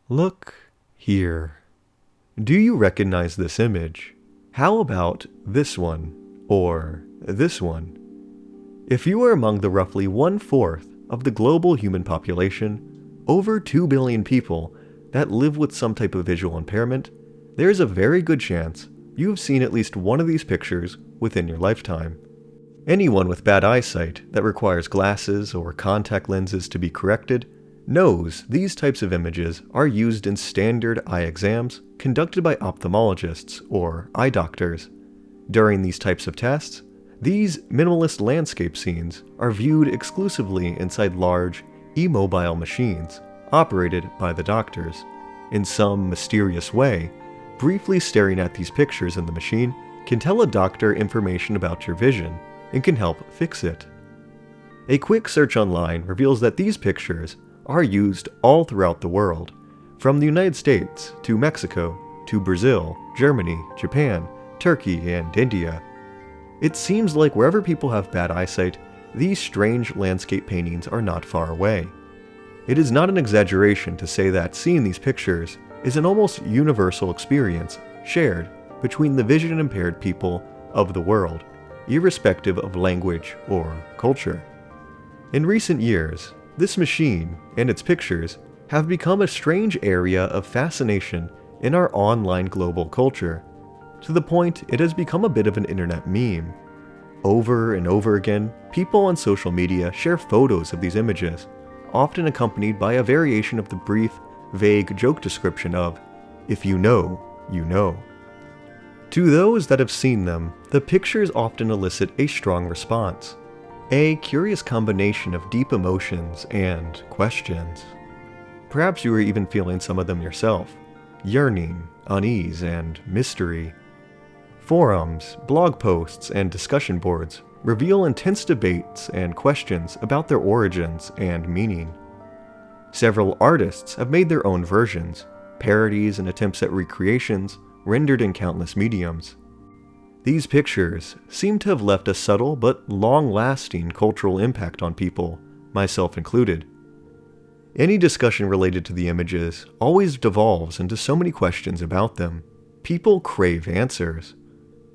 Look here. Do you recognize this image? How about this one, or this one? If you are among the roughly 1/4 of the global human population, over 2 billion people that live with some type of visual impairment, there is a very good chance you have seen at least one of these pictures within your lifetime. Anyone with bad eyesight that requires glasses or contact lenses to be corrected knows these types of images are used in standard eye exams conducted by ophthalmologists or eye doctors. During these types of tests, these minimalist landscape scenes are viewed exclusively inside large, immobile machines operated by the doctors. In some mysterious way, briefly staring at these pictures in the machine can tell a doctor information about your vision and can help fix it. A quick search online reveals that these pictures are used all throughout the world, from the United States to Mexico to Brazil, Germany, Japan, Turkey, and India. It seems like wherever people have bad eyesight, these strange landscape paintings are not far away. It is not an exaggeration to say that seeing these pictures is an almost universal experience shared between the vision impaired people of the world, irrespective of language or culture. In recent years, this machine and its pictures have become a strange area of fascination in our online global culture, to the point it has become a bit of an internet meme. Over and over again, people on social media share photos of these images, often accompanied by a variation of the brief, vague joke description of, "If you know, you know." To those that have seen them, the pictures often elicit a strong response, a curious combination of deep emotions and questions. Perhaps you are even feeling some of them yourself: yearning, unease, and mystery. Forums, blog posts, and discussion boards reveal intense debates and questions about their origins and meaning. Several artists have made their own versions, parodies and attempts at recreations rendered in countless mediums. These pictures seem to have left a subtle but long-lasting cultural impact on people, myself included. Any discussion related to the images always devolves into so many questions about them. People crave answers.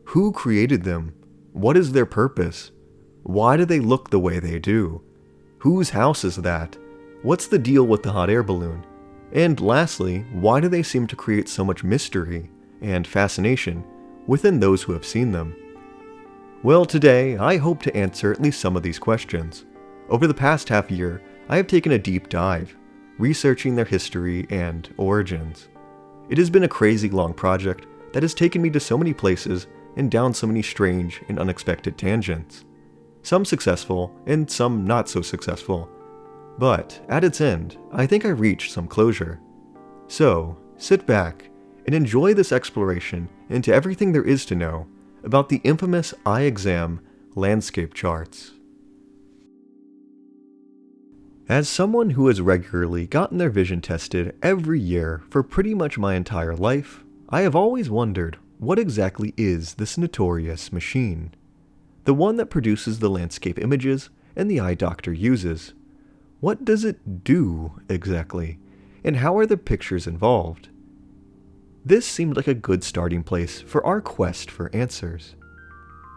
Who created them? What is their purpose? Why do they look the way they do? Whose house is that? What's the deal with the hot air balloon? And lastly, why do they seem to create so much mystery and fascination within those who have seen them? Well, today I hope to answer at least some of these questions. Over the past half year, I have taken a deep dive, researching their history and origins. It has been a crazy long project that has taken me to so many places and down so many strange and unexpected tangents. Some successful and some not so successful. But at its end, I think I reached some closure. So, sit back and enjoy this exploration into everything there is to know about the infamous eye exam landscape charts. As someone who has regularly gotten their vision tested every year for pretty much my entire life, I have always wondered what exactly is this notorious machine? The one that produces the landscape images and the eye doctor uses. What does it do exactly? And how are the pictures involved? This seemed like a good starting place for our quest for answers.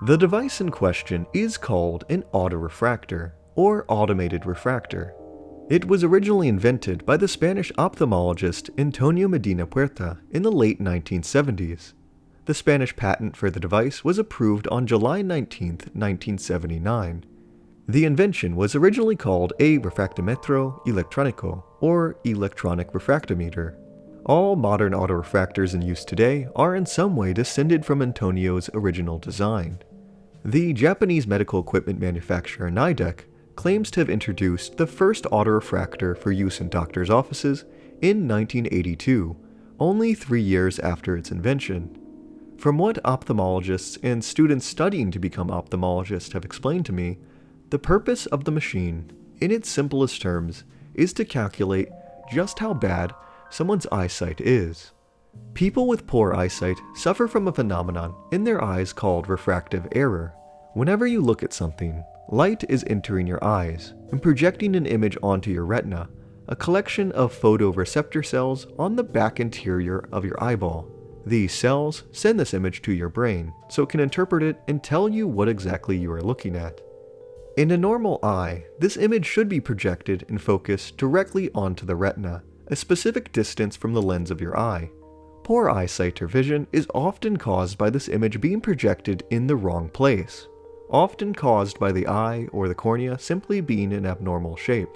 The device in question is called an autorefractor, or automated refractor. It was originally invented by the Spanish ophthalmologist Antonio Medina Puerta in the late 1970s. The Spanish patent for the device was approved on July 19, 1979. The invention was originally called a refractometro electrónico, or electronic refractometer. All modern autorefractors in use today are in some way descended from Antonio's original design. The Japanese medical equipment manufacturer Nidek claims to have introduced the first autorefractor for use in doctors' offices in 1982, only 3 years after its invention. From what ophthalmologists and students studying to become ophthalmologists have explained to me, the purpose of the machine, in its simplest terms, is to calculate just how bad someone's eyesight is. People with poor eyesight suffer from a phenomenon in their eyes called refractive error, Whenever you look at something, light is entering your eyes and projecting an image onto your retina, a collection of photoreceptor cells on the back interior of your eyeball. These cells send this image to your brain so it can interpret it and tell you what exactly you are looking at. In a normal eye, this image should be projected and focused directly onto the retina, a specific distance from the lens of your eye. Poor eyesight or vision is often caused by this image being projected in the wrong place, often caused by the eye or the cornea simply being in abnormal shape.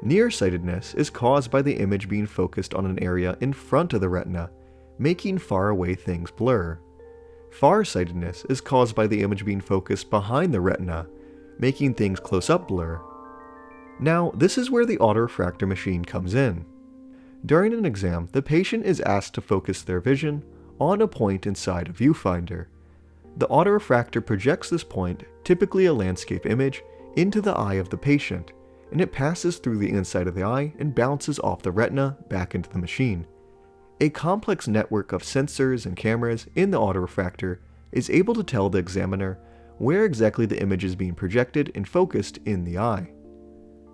Nearsightedness is caused by the image being focused on an area in front of the retina, making faraway things blur. Farsightedness is caused by the image being focused behind the retina, making things close up blur. Now, this is where the autorefractor machine comes in. During an exam, the patient is asked to focus their vision on a point inside a viewfinder. The autorefractor projects this point, typically a landscape image, into the eye of the patient, and it passes through the inside of the eye and bounces off the retina back into the machine. A complex network of sensors and cameras in the autorefractor is able to tell the examiner where exactly the image is being projected and focused in the eye.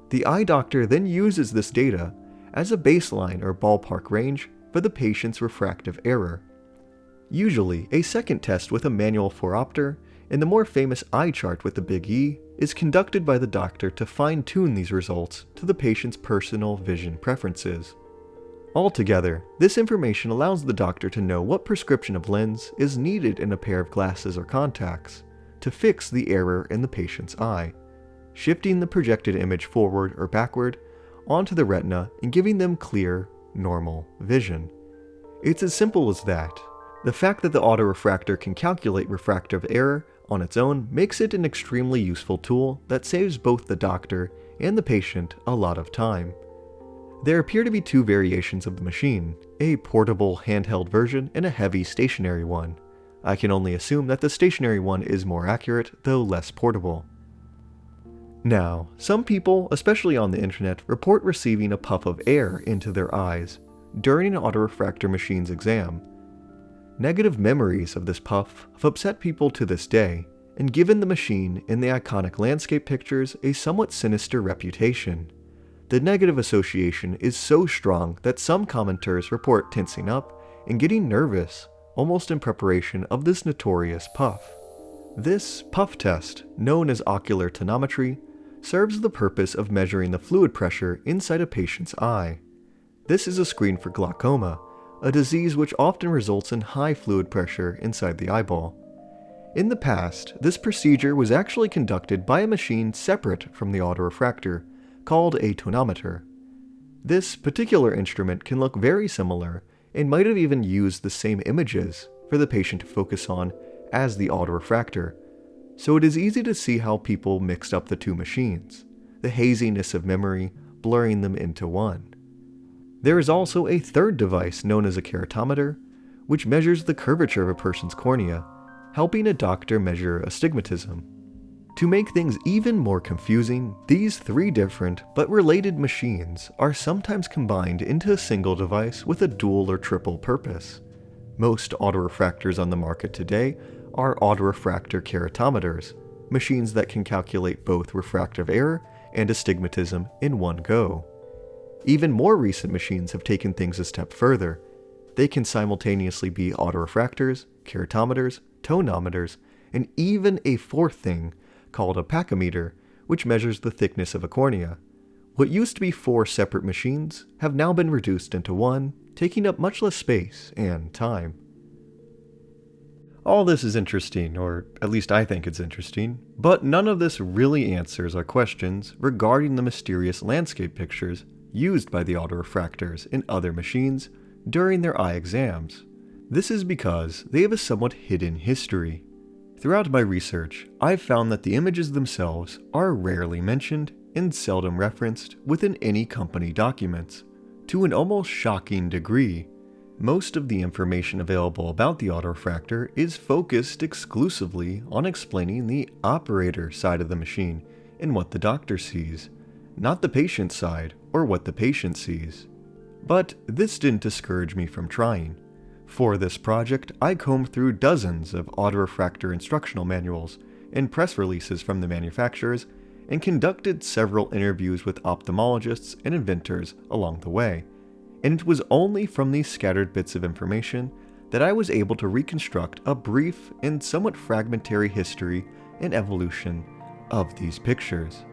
The eye doctor then uses this data as a baseline or ballpark range for the patient's refractive error. Usually, a second test with a manual phoropter and the more famous eye chart with the big E is conducted by the doctor to fine-tune these results to the patient's personal vision preferences. Altogether, this information allows the doctor to know what prescription of lens is needed in a pair of glasses or contacts to fix the error in the patient's eye, shifting the projected image forward or backward onto the retina and giving them clear, normal vision. It's as simple as that. The fact that the autorefractor can calculate refractive error on its own makes it an extremely useful tool that saves both the doctor and the patient a lot of time. There appear to be two variations of the machine, a portable handheld version and a heavy stationary one. I can only assume that the stationary one is more accurate, though less portable. Now, some people, especially on the internet, report receiving a puff of air into their eyes during an autorefractor machine's exam. Negative memories of this puff have upset people to this day, and given the machine and the iconic landscape pictures a somewhat sinister reputation. The negative association is so strong that some commenters report tensing up and getting nervous, almost in preparation of this notorious puff. This puff test, known as ocular tonometry, serves the purpose of measuring the fluid pressure inside a patient's eye. This is a screen for glaucoma, a disease which often results in high fluid pressure inside the eyeball. In the past, this procedure was actually conducted by a machine separate from the autorefractor, called a tonometer. This particular instrument can look very similar and might have even used the same images for the patient to focus on as the autorefractor, so it is easy to see how people mixed up the two machines, the haziness of memory blurring them into one. There is also a third device known as a keratometer, which measures the curvature of a person's cornea, helping a doctor measure astigmatism. To make things even more confusing, these three different but related machines are sometimes combined into a single device with a dual or triple purpose. Most autorefractors on the market today are autorefractor keratometers, machines that can calculate both refractive error and astigmatism in one go. Even more recent machines have taken things a step further. They can simultaneously be autorefractors, keratometers, tonometers, and even a fourth thing called a pachymeter, which measures the thickness of a cornea. What used to be 4 separate machines have now been reduced into one, taking up much less space and time. All this is interesting, or at least I think it's interesting, but none of this really answers our questions regarding the mysterious landscape pictures used by the autorefractors in other machines during their eye exams. This is because they have a somewhat hidden history. Throughout my research, I've found that the images themselves are rarely mentioned and seldom referenced within any company documents, to an almost shocking degree. Most of the information available about the autorefractor is focused exclusively on explaining the operator side of the machine and what the doctor sees, not the patient side or what the patient sees. But this didn't discourage me from trying. For this project, I combed through dozens of autorefractor instructional manuals and press releases from the manufacturers, and conducted several interviews with ophthalmologists and inventors along the way. And it was only from these scattered bits of information that I was able to reconstruct a brief and somewhat fragmentary history and evolution of these pictures.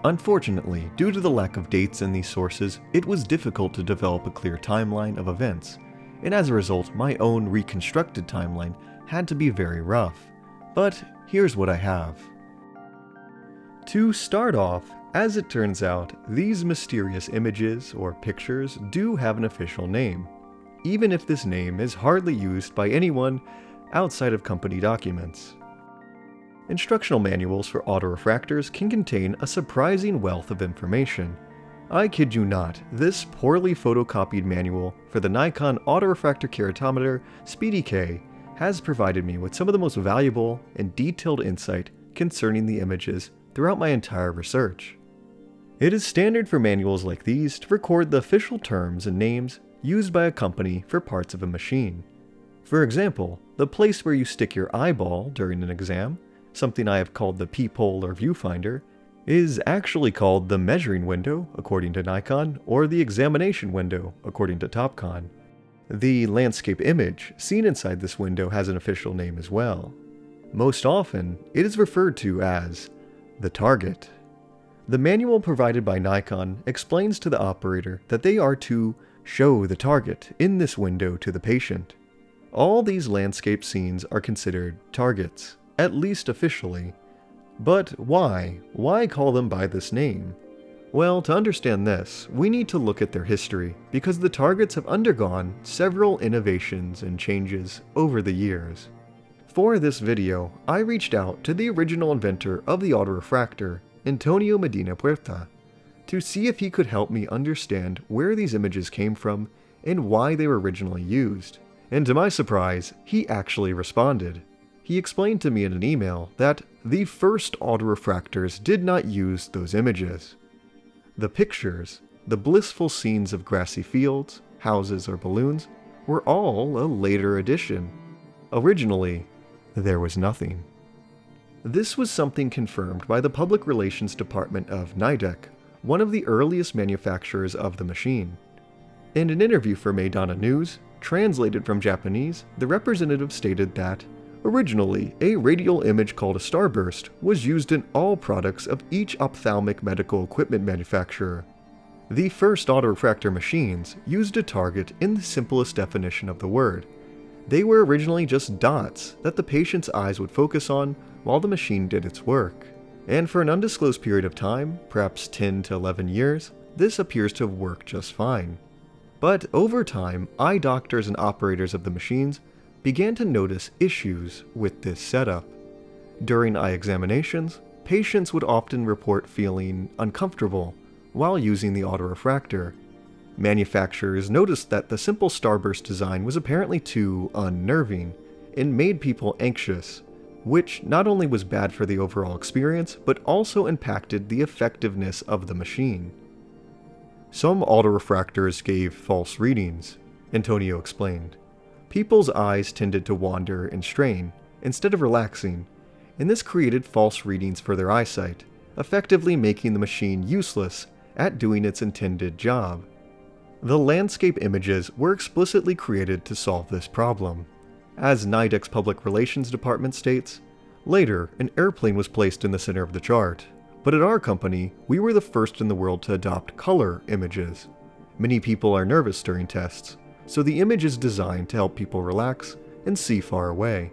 Unfortunately, due to the lack of dates in these sources, it was difficult to develop a clear timeline of events, and as a result, my own reconstructed timeline had to be very rough. But here's what I have. To start off, as it turns out, these mysterious images or pictures do have an official name, even if this name is hardly used by anyone outside of company documents. Instructional manuals for autorefractors can contain a surprising wealth of information. I kid you not, this poorly photocopied manual for the Nikon autorefractor keratometer Speedy K has provided me with some of the most valuable and detailed insight concerning the images throughout my entire research. It is standard for manuals like these to record the official terms and names used by a company for parts of a machine. For example, the place where you stick your eyeball during an exam, something I have called the peephole or viewfinder, is actually called the measuring window, according to Nikon, or the examination window, according to Topcon. The landscape image seen inside this window has an official name as well. Most often, it is referred to as the target. The manual provided by Nikon explains to the operator that they are to show the target in this window to the patient. All these landscape scenes are considered targets, at least officially. But why? Why call them by this name? Well, to understand this, we need to look at their history, because the targets have undergone several innovations and changes over the years. For this video, I reached out to the original inventor of the autorefractor, Antonio Medina Puerta, to see if he could help me understand where these images came from and why they were originally used. And to my surprise, he actually responded. He explained to me in an email that the first autorefractors did not use those images. The pictures, the blissful scenes of grassy fields, houses, or balloons, were all a later addition. Originally, there was nothing. This was something confirmed by the Public Relations Department of Nidek, one of the earliest manufacturers of the machine. In an interview for Medina News, translated from Japanese, the representative stated that originally, a radial image called a starburst was used in all products of each ophthalmic medical equipment manufacturer. The first autorefractor machines used a target in the simplest definition of the word. They were originally just dots that the patient's eyes would focus on while the machine did its work. And for an undisclosed period of time, perhaps 10 to 11 years, this appears to have worked just fine. But over time, eye doctors and operators of the machines began to notice issues with this setup. During eye examinations, patients would often report feeling uncomfortable while using the autorefractor. Manufacturers noticed that the simple starburst design was apparently too unnerving and made people anxious, which not only was bad for the overall experience, but also impacted the effectiveness of the machine. Some autorefractors gave false readings, Antonio explained. People's eyes tended to wander and strain, instead of relaxing, and this created false readings for their eyesight, effectively making the machine useless at doing its intended job. The landscape images were explicitly created to solve this problem. As Nidek's Public Relations Department states, later an airplane was placed in the center of the chart, but at our company, we were the first in the world to adopt color images. Many people are nervous during tests, so the image is designed to help people relax and see far away.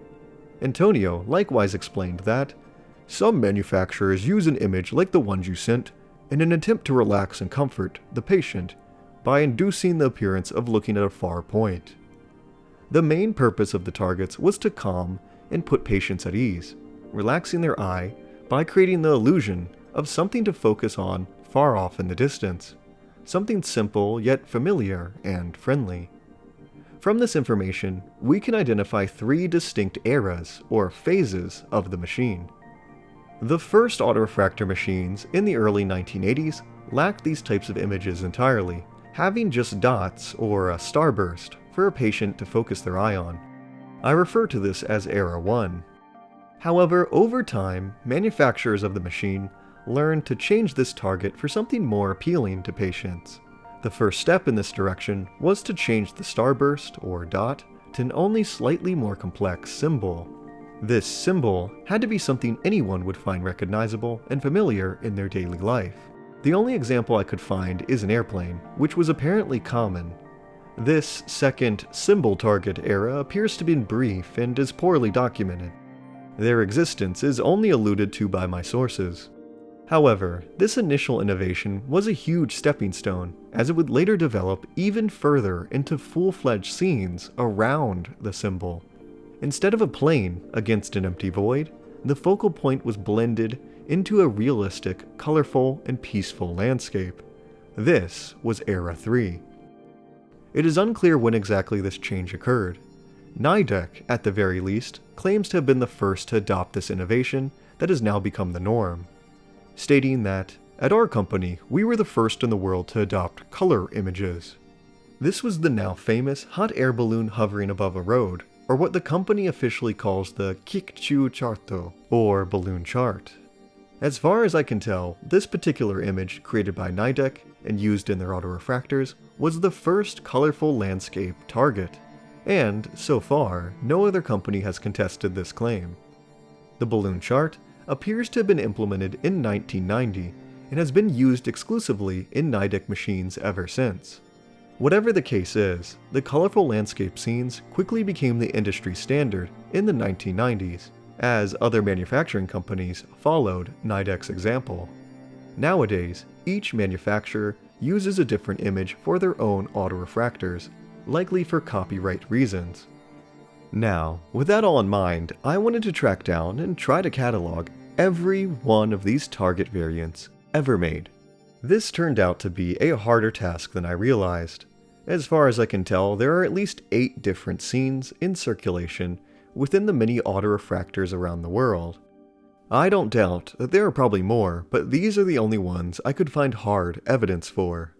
Antonio likewise explained that some manufacturers use an image like the ones you sent in an attempt to relax and comfort the patient by inducing the appearance of looking at a far point. The main purpose of the targets was to calm and put patients at ease, relaxing their eye by creating the illusion of something to focus on far off in the distance, something simple yet familiar and friendly. From this information, we can identify 3 distinct eras or phases of the machine. The first autorefractor machines in the early 1980s lacked these types of images entirely, having just dots or a starburst for a patient to focus their eye on. I refer to this as Era 1. However, over time, manufacturers of the machine learned to change this target for something more appealing to patients. The first step in this direction was to change the starburst, or dot, to an only slightly more complex symbol. This symbol had to be something anyone would find recognizable and familiar in their daily life. The only example I could find is an airplane, which was apparently common. This second symbol target era appears to be brief and is poorly documented. Their existence is only alluded to by my sources. However, this initial innovation was a huge stepping stone, as it would later develop even further into full-fledged scenes around the symbol. Instead of a plane against an empty void, the focal point was blended into a realistic, colorful, and peaceful landscape. This was Era 3. It is unclear when exactly this change occurred. Nidek, at the very least, claims to have been the first to adopt this innovation that has now become the norm, stating that, "At our company, we were the first in the world to adopt color images." This was the now famous hot air balloon hovering above a road, or what the company officially calls the Chesnutroan, or balloon chart. As far as I can tell, this particular image created by Nidek and used in their autorefractors was the first colorful landscape target, and, so far, no other company has contested this claim. The balloon chart appears to have been implemented in 1990 and has been used exclusively in Nidek machines ever since. Whatever the case is, the colorful landscape scenes quickly became the industry standard in the 1990s, as other manufacturing companies followed Nidek's example. Nowadays, each manufacturer uses a different image for their own autorefractors, likely for copyright reasons. Now, with that all in mind, I wanted to track down and try to catalog every one of these target variants ever made. This turned out to be a harder task than I realized. As far as I can tell, there are at least 8 different scenes in circulation within the many autorefractors around the world. I don't doubt that there are probably more, but these are the only ones I could find hard evidence for.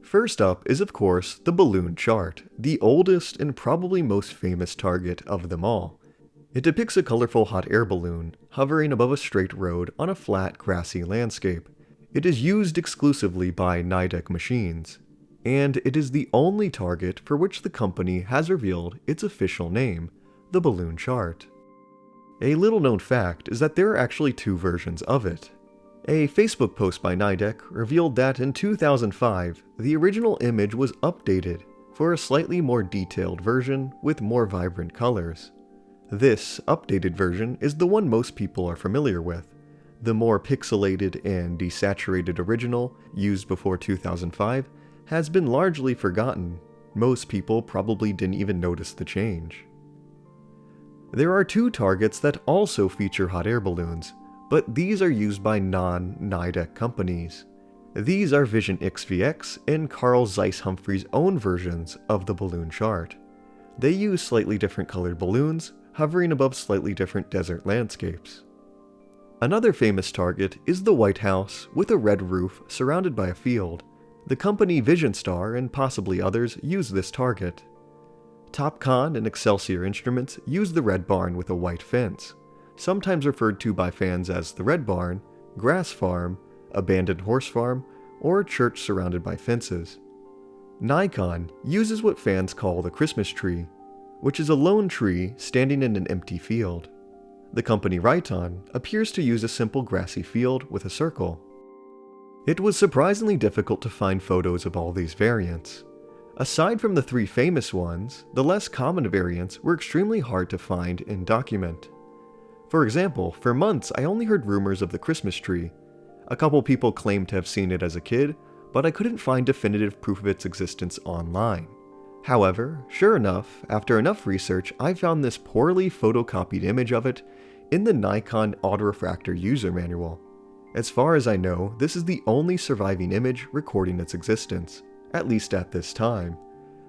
First up is of course the balloon chart, the oldest and probably most famous target of them all. It depicts a colorful hot air balloon hovering above a straight road on a flat grassy landscape. It is used exclusively by Nidek machines, and it is the only target for which the company has revealed its official name, the balloon chart. A little known fact is that there are actually 2 versions of it. A Facebook post by Nidek revealed that in 2005, the original image was updated for a slightly more detailed version with more vibrant colors. This updated version is the one most people are familiar with. The more pixelated and desaturated original, used before 2005, has been largely forgotten. Most people probably didn't even notice the change. There are 2 targets that also feature hot air balloons, but these are used by non-Nidek companies. These are Vision XVX and Carl Zeiss Humphrey's own versions of the balloon chart. They use slightly different colored balloons, hovering above slightly different desert landscapes. Another famous target is the White House with a red roof surrounded by a field. The company Vision Star and possibly others use this target. Topcon and Excelsior Instruments use the Red Barn with a white fence, sometimes referred to by fans as the Red Barn, Grass Farm, Abandoned Horse Farm, or Church Surrounded by Fences. Nikon uses what fans call the Christmas tree, which is a lone tree standing in an empty field. The company Rayton appears to use a simple grassy field with a circle. It was surprisingly difficult to find photos of all these variants. Aside from the 3 famous ones, the less common variants were extremely hard to find and document. For example, for months I only heard rumors of the Christmas tree. A couple people claimed to have seen it as a kid, but I couldn't find definitive proof of its existence online. However, sure enough, after enough research, I found this poorly photocopied image of it in the Nikon autorefractor user manual. As far as I know, this is the only surviving image recording its existence, at least at this time.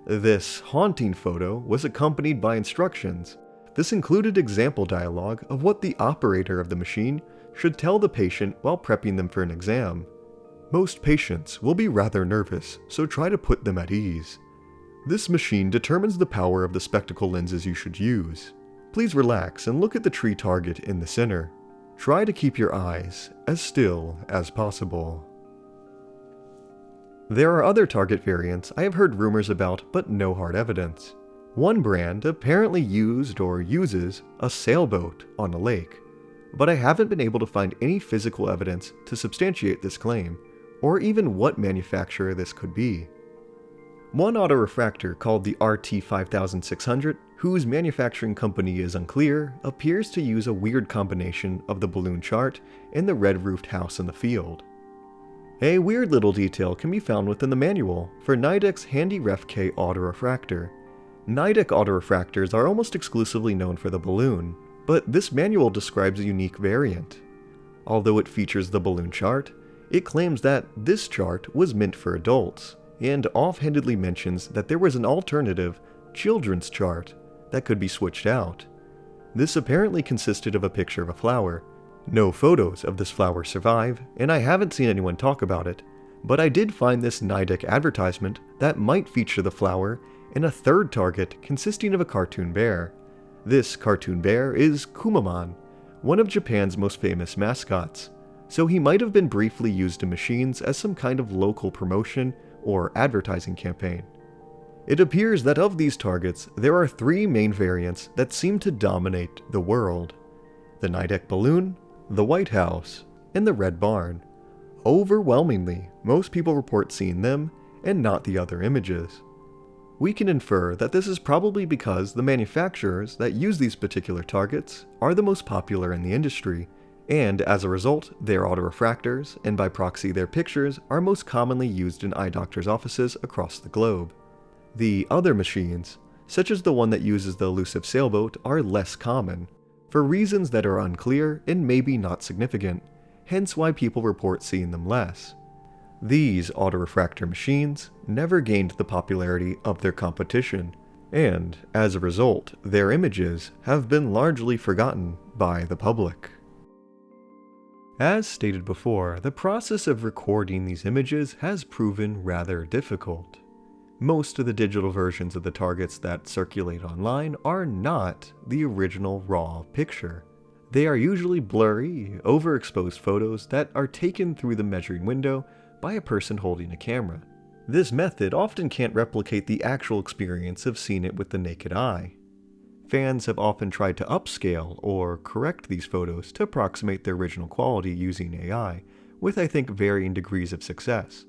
This haunting photo was accompanied by instructions. This included example dialogue of what the operator of the machine should tell the patient while prepping them for an exam. Most patients will be rather nervous, so try to put them at ease. This machine determines the power of the spectacle lenses you should use. Please relax and look at the tree target in the center. Try to keep your eyes as still as possible. There are other target variants I have heard rumors about but no hard evidence. One brand apparently used or uses a sailboat on a lake, but I haven't been able to find any physical evidence to substantiate this claim, or even what manufacturer this could be. One autorefractor called the RT5600, whose manufacturing company is unclear, appears to use a weird combination of the balloon chart and the red-roofed house in the field. A weird little detail can be found within the manual for Nidek's HandyRef-K autorefractor. Nidek autorefractors are almost exclusively known for the balloon, but this manual describes a unique variant. Although it features the balloon chart, it claims that this chart was meant for adults, and offhandedly mentions that there was an alternative, children's chart, that could be switched out. This apparently consisted of a picture of a flower. No photos of this flower survive, and I haven't seen anyone talk about it, but I did find this Nidek advertisement that might feature the flower and a third target consisting of a cartoon bear. This cartoon bear is Kumamon, one of Japan's most famous mascots, so he might have been briefly used in machines as some kind of local promotion or advertising campaign. It appears that of these targets, there are three main variants that seem to dominate the world: the Nidek balloon, the White House, and the Red Barn. Overwhelmingly, most people report seeing them and not the other images. We can infer that this is probably because the manufacturers that use these particular targets are the most popular in the industry, and as a result, their autorefractors, and by proxy their pictures, are most commonly used in eye doctors' offices across the globe. The other machines, such as the one that uses the elusive sailboat, are less common, for reasons that are unclear and maybe not significant, hence why people report seeing them less. These autorefractor machines never gained the popularity of their competition, and as a result, their images have been largely forgotten by the public. As stated before, the process of recording these images has proven rather difficult. Most of the digital versions of the targets that circulate online are not the original raw picture. They are usually blurry, overexposed photos that are taken through the measuring window by a person holding a camera. This method often can't replicate the actual experience of seeing it with the naked eye. Fans have often tried to upscale or correct these photos to approximate their original quality using AI, with I think varying degrees of success.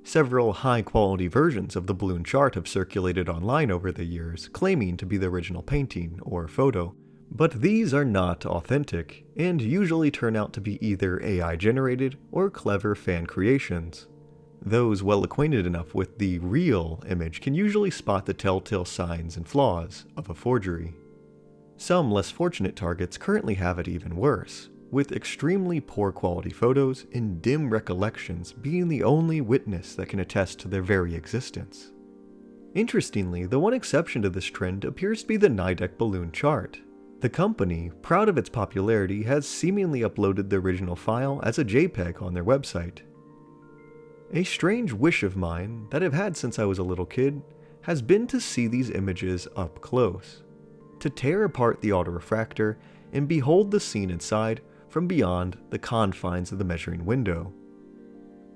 Several high-quality versions of the balloon chart have circulated online over the years, claiming to be the original painting or photo, but these are not authentic, and usually turn out to be either AI-generated or clever fan creations. Those well acquainted enough with the real image can usually spot the telltale signs and flaws of a forgery. Some less fortunate targets currently have it even worse, with extremely poor quality photos and dim recollections being the only witness that can attest to their very existence. Interestingly, the one exception to this trend appears to be the Nidek balloon chart. The company, proud of its popularity, has seemingly uploaded the original file as a JPEG on their website. A strange wish of mine that I've had since I was a little kid has been to see these images up close, to tear apart the autorefractor and behold the scene inside from beyond the confines of the measuring window.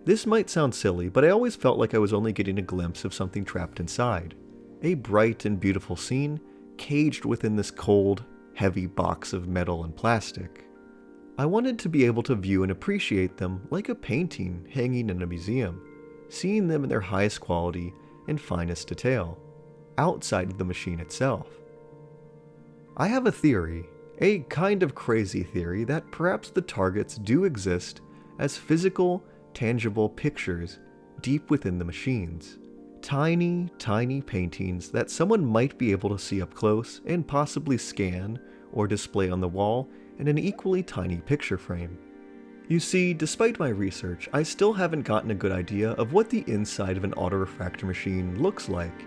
This might sound silly, but I always felt like I was only getting a glimpse of something trapped inside, a bright and beautiful scene caged within this cold, heavy box of metal and plastic. I wanted to be able to view and appreciate them like a painting hanging in a museum, seeing them in their highest quality and finest detail, outside of the machine itself. I have a theory, a kind of crazy theory, that perhaps the targets do exist as physical, tangible pictures deep within the machines. Tiny, tiny paintings that someone might be able to see up close and possibly scan or display on the wall in an equally tiny picture frame. You see, despite my research, I still haven't gotten a good idea of what the inside of an autorefractor machine looks like.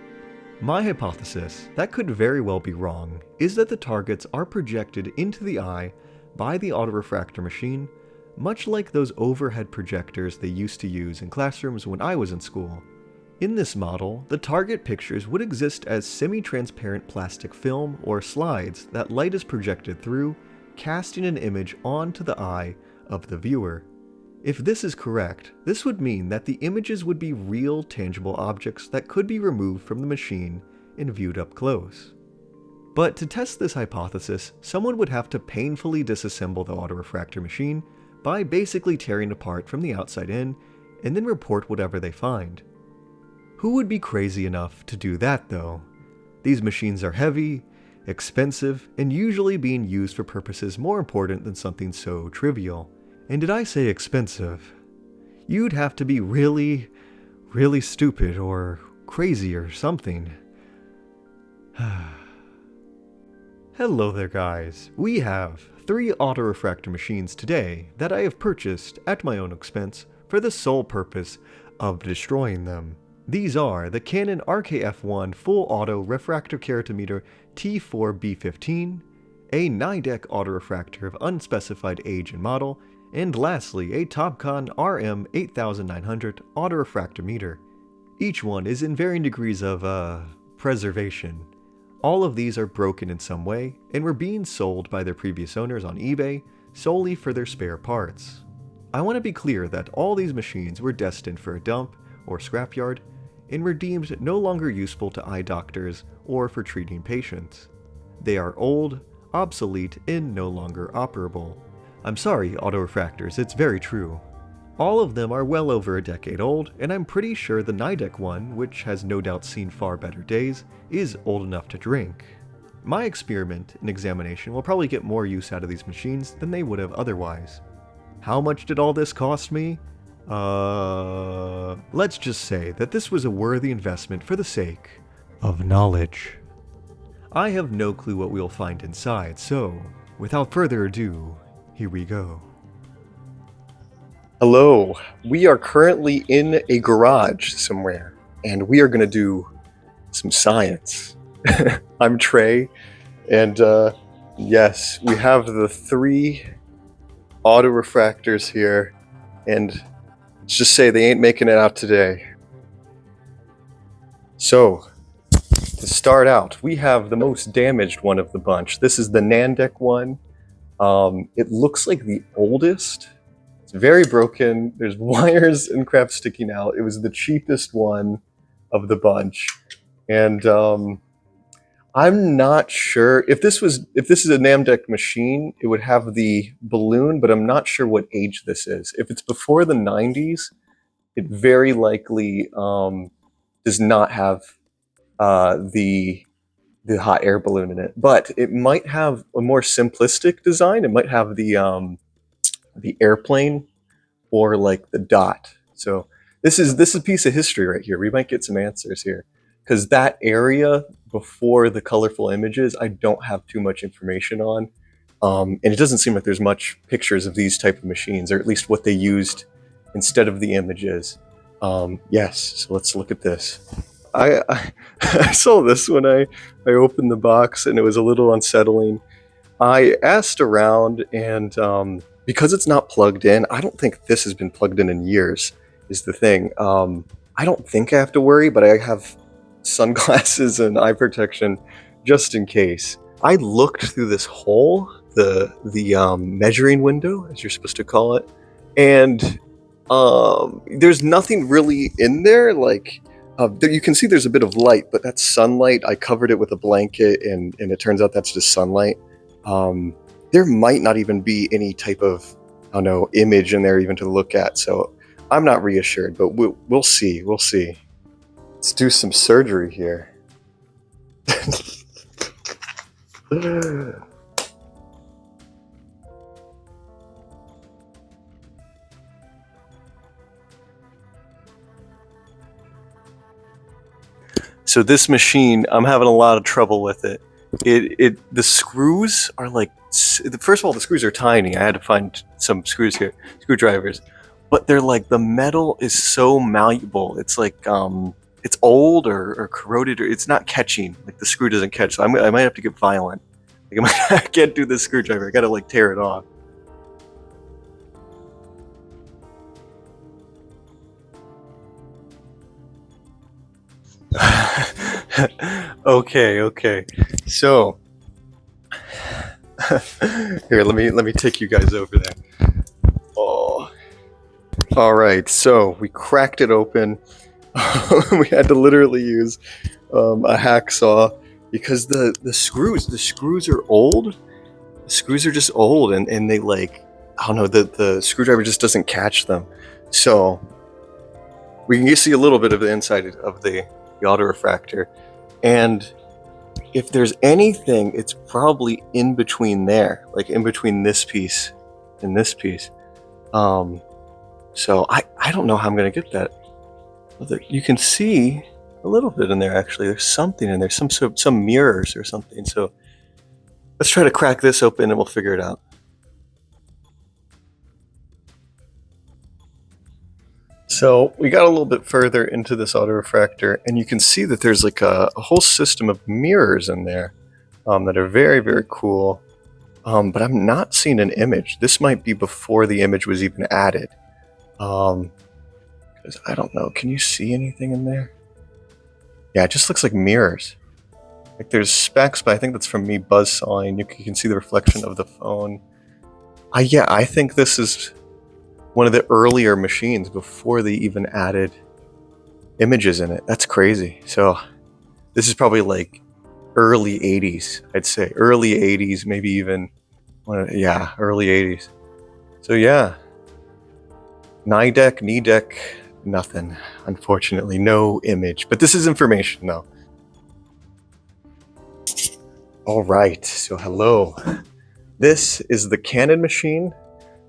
My hypothesis, that could very well be wrong, is that the targets are projected into the eye by the autorefractor machine, much like those overhead projectors they used to use in classrooms when I was in school. In this model, the target pictures would exist as semi-transparent plastic film or slides that light is projected through, casting an image onto the eye of the viewer. If this is correct, this would mean that the images would be real, tangible objects that could be removed from the machine and viewed up close. But to test this hypothesis, someone would have to painfully disassemble the autorefractor machine by basically tearing it apart from the outside in, and then report whatever they find. Who would be crazy enough to do that though? These machines are heavy, expensive, and usually being used for purposes more important than something so trivial. And did I say expensive? You'd have to be really, really stupid or crazy or something. Hello there guys, we have 3 autorefractor machines today that I have purchased at my own expense for the sole purpose of destroying them. These are the Canon RKF1 Full Auto Refractor Keratometer T4B15, a Nidek autorefractor of unspecified age and model, and lastly a Topcon RM8900 autorefractor meter. Each one is in varying degrees of, preservation. All of these are broken in some way, and were being sold by their previous owners on eBay solely for their spare parts. I want to be clear that all these machines were destined for a dump or scrapyard, and were deemed no longer useful to eye doctors or for treating patients. They are old, obsolete, and no longer operable. I'm sorry, autorefractors, it's very true. All of them are well over a decade old, and I'm pretty sure the Nidek one, which has no doubt seen far better days, is old enough to drink. My experiment and examination will probably get more use out of these machines than they would have otherwise. How much did all this cost me? Let's just say that this was a worthy investment for the sake of knowledge. I have no clue what we'll find inside, so without further ado, here we go. Hello, we are currently in a garage somewhere, and we are going to do some science. I'm Trey, and yes, we have the 3 autorefractors here, and let's just say they ain't making it out today. So, to start out, we have the most damaged one of the bunch. This is the Nidek one. It looks like the oldest. It's very broken. There's wires and crap sticking out. It was the cheapest one of the bunch. And I'm not sure if this is a Nidek machine, it would have the balloon, but I'm not sure what age this is. If it's before the 90s, it very likely does not have the hot air balloon in it. But it might have a more simplistic design. It might have the airplane or like the dot. So this is a piece of history right here. We might get some answers here, because that area before the colorful images, I don't have too much information on. And it doesn't seem like there's much pictures of these type of machines, or at least what they used instead of the images. Yes, so let's look at this. I saw this when I opened the box, and it was a little unsettling. I asked around, and because it's not plugged in, I don't think this has been plugged in years, is the thing. I don't think I have to worry, but I have sunglasses and eye protection just in case. I looked through this hole, the measuring window, as you're supposed to call it, and there's nothing really in there. Like, you can see there's a bit of light, but that's sunlight. I covered it with a blanket, and it turns out that's just sunlight. There might not even be any type of, I don't know, image in there even to look at. So I'm not reassured, but we'll see. We'll see. Let's do some surgery here. So this machine, I'm having a lot of trouble with it. The screws are like, first of all, the screws are tiny. I had to find some screwdrivers, but they're like, the metal is so malleable. It's like, it's old or corroded, or it's not catching. Like the screw doesn't catch. So I might have to get violent. Like I can't do this screwdriver. I gotta like tear it off. Okay. So here, let me take you guys over there. Oh, all right. So we cracked it open. We had to literally use a hacksaw because the screws are old. The screws are just old, and they like, I don't know, the screwdriver just doesn't catch them. So we can see a little bit of the inside of the autorefractor, and if there's anything, it's probably in between there, like in between this piece and this piece. So I don't know how I'm gonna get that. You can see a little bit in there actually. There's something in there, some mirrors or something. So let's try to crack this open and we'll figure it out. So we got a little bit further into this autorefractor, and you can see that there's like a whole system of mirrors in there that are very, very cool. But I'm not seeing an image. This might be before the image was even added. Because I don't know. Can you see anything in there? Yeah, it just looks like mirrors. Like there's specks, but I think that's from me buzzsawing. You can see the reflection of the phone. Yeah, I think this is one of the earlier machines before they even added images in it. That's crazy. So this is probably like early 80s, I'd say. Early 80s, maybe even, yeah, early 80s. So yeah, Nidek, nothing. Unfortunately, no image. But this is information though. All right, so hello. This is the Canon machine.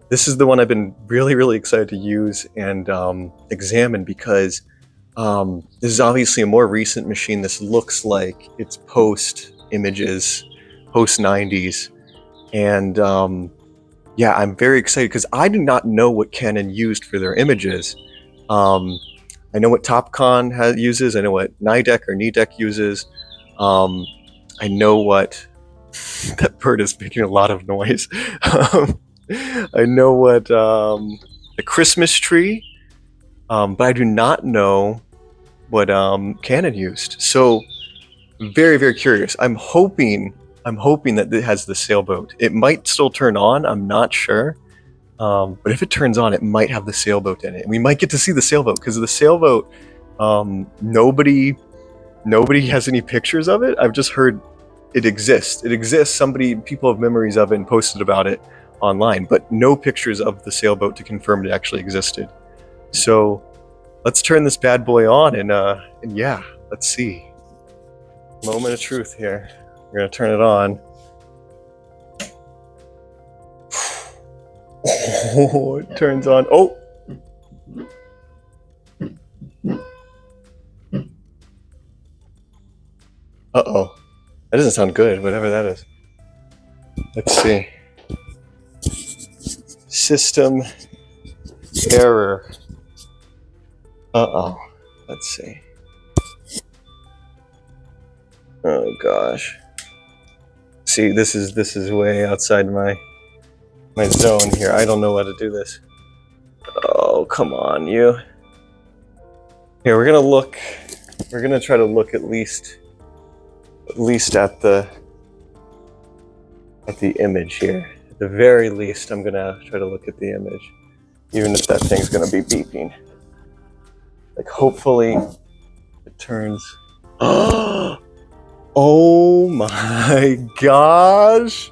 This is the one I've been really, really excited to use and examine because this is obviously a more recent machine. This looks like it's post images, post 90s. And yeah, I'm very excited because I do not know what Canon used for their images. I know what Topcon uses. I know what Nidek uses. I know what that bird is making a lot of noise. I know what the Christmas tree, but I do not know what Canon used. So very, very curious. I'm hoping that it has the sailboat. It might still turn on. I'm not sure. But if it turns on, it might have the sailboat in it. We might get to see the sailboat because the sailboat, nobody has any pictures of it. I've just heard it exists. It exists. People have memories of it and posted about it online, but no pictures of the sailboat to confirm it actually existed. So let's turn this bad boy on and yeah, let's see. Moment of truth here. We're gonna turn it on. Oh, it turns on. Oh! Uh-oh. That doesn't sound good, whatever that is. Let's see. System error. Uh-oh. Let's see. Oh gosh. See, this is way outside my zone here. I don't know how to do this. Oh, come on, you. Here, we're gonna try to look at least at the image here. At the very least, I'm gonna try to look at the image, even if that thing's gonna be beeping. Like, hopefully, it turns. Oh my gosh!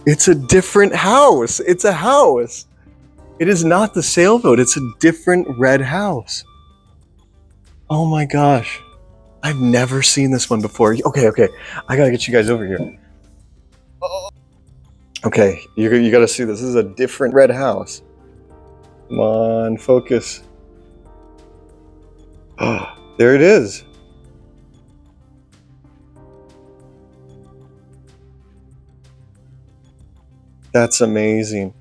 It's a different house. It's a house. It is not the sailboat. It's a different red house. Oh my gosh. I've never seen this one before. Okay. I gotta get you guys over here. Okay, you gotta see this. This is a different red house. Come on, focus. Oh, there it is. That's amazing.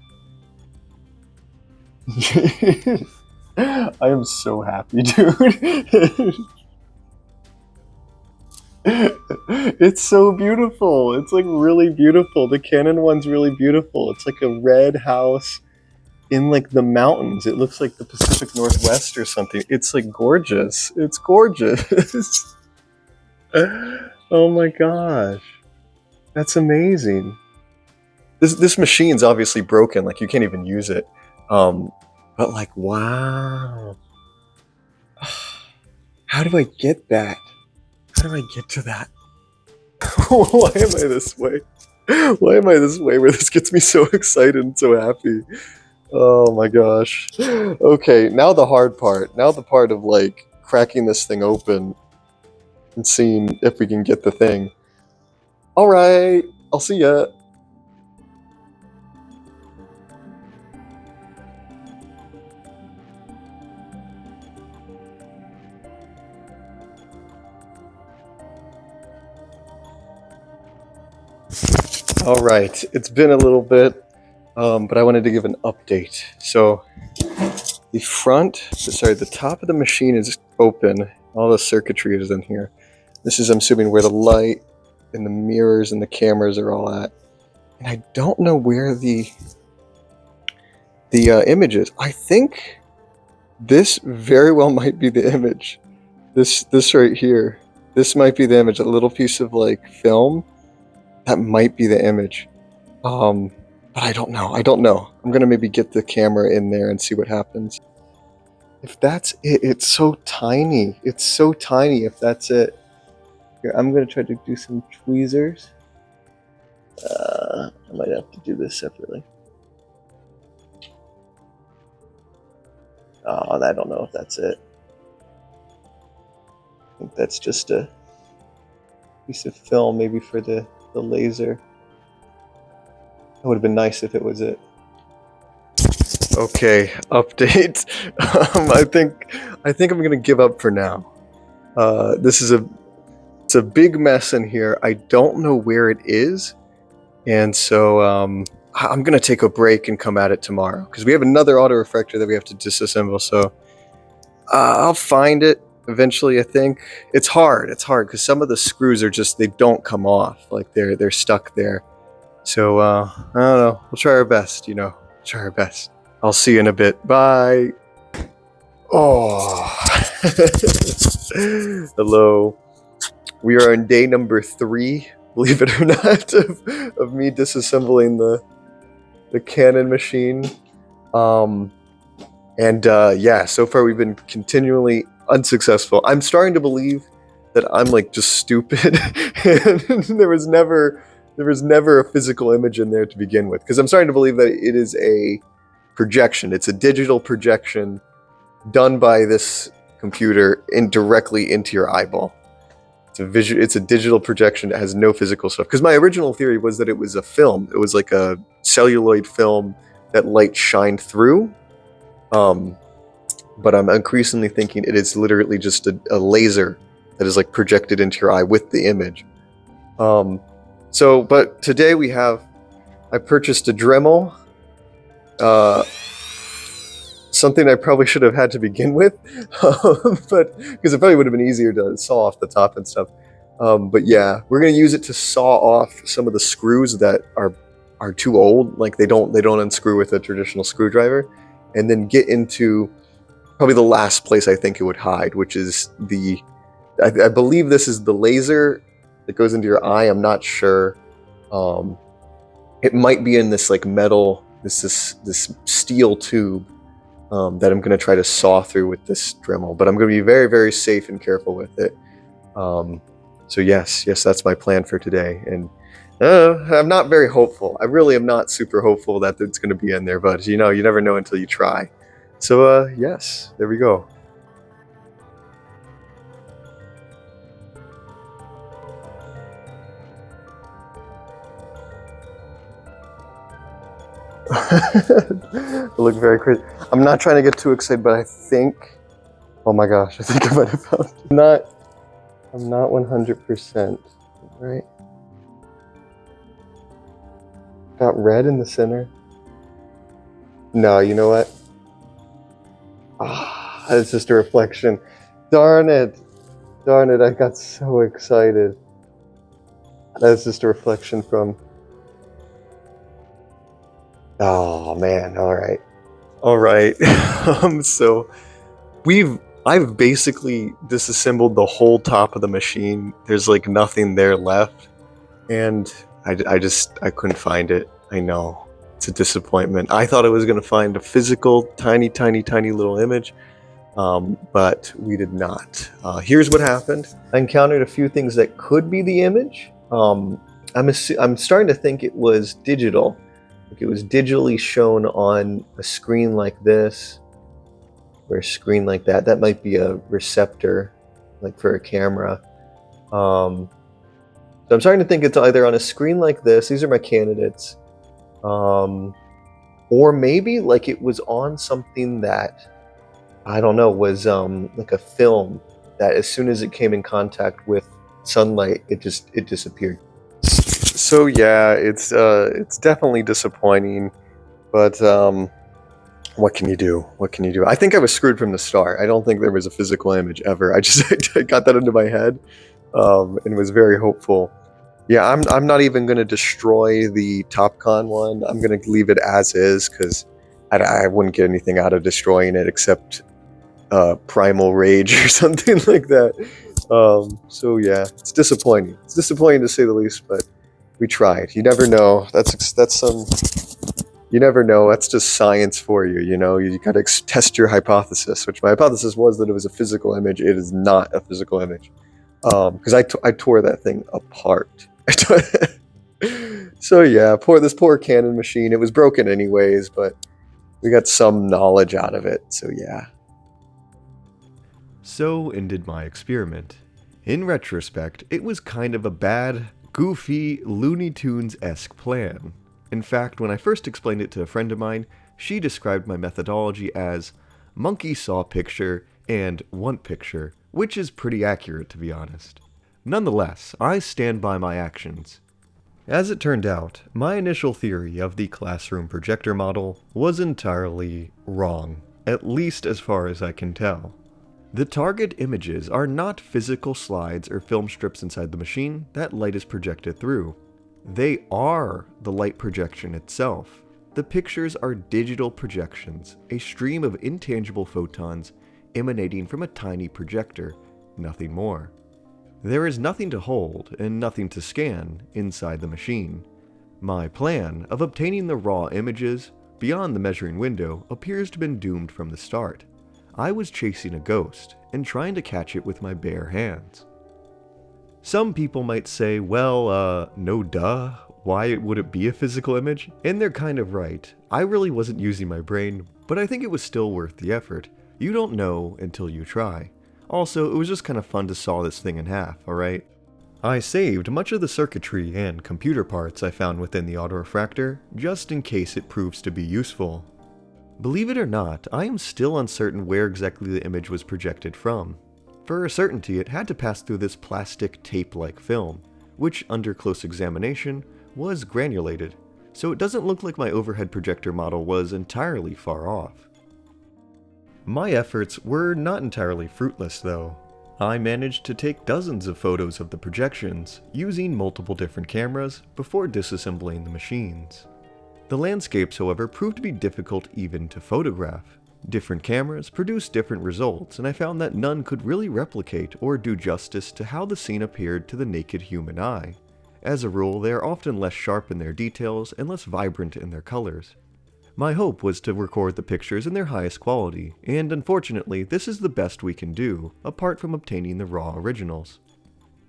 I am so happy, dude. It's so beautiful. It's like really beautiful. The Canon one's really beautiful. It's like a red house. in like the mountains. It looks like the Pacific Northwest or something. It's like gorgeous. It's gorgeous. Oh my gosh. That's amazing. This machine's obviously broken, like you can't even use it. But like, wow. How do I get that? How do I get to that? Why am I this way? Why am I this way where this gets me so excited and so happy? Oh my gosh. Okay, now the hard part. Now the part of like cracking this thing open and seeing if we can get the thing. All right, I'll see ya. All right, it's been a little bit, but I wanted to give an update. So the top of the machine is open. All the circuitry is in here. This is, I'm assuming, where the light and the mirrors and the cameras are all at. And I don't know where the image is. I think this very well might be the image. This right here. This might be the image. A little piece of like film. That might be the image. But I don't know. I'm gonna maybe get the camera in there and see what happens. If that's it, it's so tiny. It's so tiny if that's it. Here, I'm gonna try to do some tweezers. I might have to do this separately. Oh, I don't know if that's it. I think that's just a piece of film, maybe for the laser. It would have been nice if it was it. Okay, update. I think I'm gonna give up for now. It's a big mess in here. I don't know where it is, and so I'm gonna take a break and come at it tomorrow because we have another auto refractor that we have to disassemble. So I'll find it eventually. I think it's hard because some of the screws are just, they don't come off, like they're stuck there. So I don't know, we'll try our best, try our best. I'll see you in a bit. Bye. Oh. Hello. We are on day number 3, believe it or not, of me disassembling the Canon machine. Yeah, so far we've been continually unsuccessful. I'm starting to believe that I'm like just stupid and there was never a physical image in there to begin with, because I'm starting to believe that it is a projection. It's a digital projection done by this computer directly into your eyeball. It's a digital projection that has no physical stuff. Because my original theory was that it was a film. It was like a celluloid film that light shined through. But I'm increasingly thinking it is literally just a laser that is like projected into your eye with the image. But today I purchased a Dremel, something I probably should have had to begin with, but because it probably would have been easier to saw off the top and stuff. But yeah, we're gonna use it to saw off some of the screws that are too old, like they don't unscrew with a traditional screwdriver, and then get into probably the last place I think it would hide, which is I believe this is the laser that goes into your eye. I'm not sure. It might be in this like metal, this steel tube that I'm going to try to saw through with this Dremel, but I'm going to be very, very safe and careful with it. So yes, that's my plan for today. And I'm not very hopeful. I really am not super hopeful that it's going to be in there, but you never know until you try. So yes, there we go. I look very crazy. I'm not trying to get too excited, but I think, oh my gosh, I think I might have found it. I'm not 100%, right? Got red in the center. No, you know what? It's just a reflection. Darn it, I got so excited. That's just a reflection from... Oh man, all right. All right. So I've basically disassembled the whole top of the machine. There's like nothing there left, and I couldn't find it. I know it's a disappointment. I thought I was going to find a physical, tiny, tiny, tiny little image, but we did not. Here's what happened. I encountered a few things that could be the image. I'm starting to think it was digital. Like it was digitally shown on a screen like this, or a screen like that. That might be a receptor, like for a camera. So I'm starting to think it's either on a screen like this. These are my candidates. Or maybe like it was on something that, I don't know, was like a film that as soon as it came in contact with sunlight, it disappeared. So yeah, it's definitely disappointing, but what can you do? What can you do? I think I was screwed from the start. I don't think there was a physical image ever. I got that into my head, and was very hopeful. Yeah, I'm not even going to destroy the TopCon one. I'm going to leave it as is because I wouldn't get anything out of destroying it except primal rage or something like that. So yeah, it's disappointing. It's disappointing to say the least, but we tried. You never know. That's some. You never know. That's just science for you. You know, you got to test your hypothesis. Which my hypothesis was that it was a physical image. It is not a physical image, because I tore that thing apart. So yeah, this poor Canon machine. It was broken anyways, but we got some knowledge out of it. So yeah. So ended my experiment. In retrospect, it was kind of a bad, goofy, Looney Tunes-esque plan. In fact, when I first explained it to a friend of mine, she described my methodology as monkey saw picture and want picture, which is pretty accurate to be honest. Nonetheless, I stand by my actions. As it turned out, my initial theory of the classroom projector model was entirely wrong, at least as far as I can tell. The target images are not physical slides or film strips inside the machine that light is projected through. They are the light projection itself. The pictures are digital projections, a stream of intangible photons emanating from a tiny projector, nothing more. There is nothing to hold and nothing to scan inside the machine. My plan of obtaining the raw images beyond the measuring window appears to have been doomed from the start. I was chasing a ghost and trying to catch it with my bare hands. Some people might say, well, no duh, why would it be a physical image? And they're kind of right. I really wasn't using my brain, but I think it was still worth the effort. You don't know until you try. Also, it was just kind of fun to saw this thing in half, alright? I saved much of the circuitry and computer parts I found within the autorefractor, just in case it proves to be useful. Believe it or not, I am still uncertain where exactly the image was projected from. For a certainty, it had to pass through this plastic tape-like film, which under close examination was granulated, so it doesn't look like my overhead projector model was entirely far off. My efforts were not entirely fruitless though. I managed to take dozens of photos of the projections, using multiple different cameras before disassembling the machines. The landscapes, however, proved to be difficult even to photograph. Different cameras produced different results, and I found that none could really replicate or do justice to how the scene appeared to the naked human eye. As a rule, they are often less sharp in their details and less vibrant in their colors. My hope was to record the pictures in their highest quality, and unfortunately, this is the best we can do, apart from obtaining the raw originals.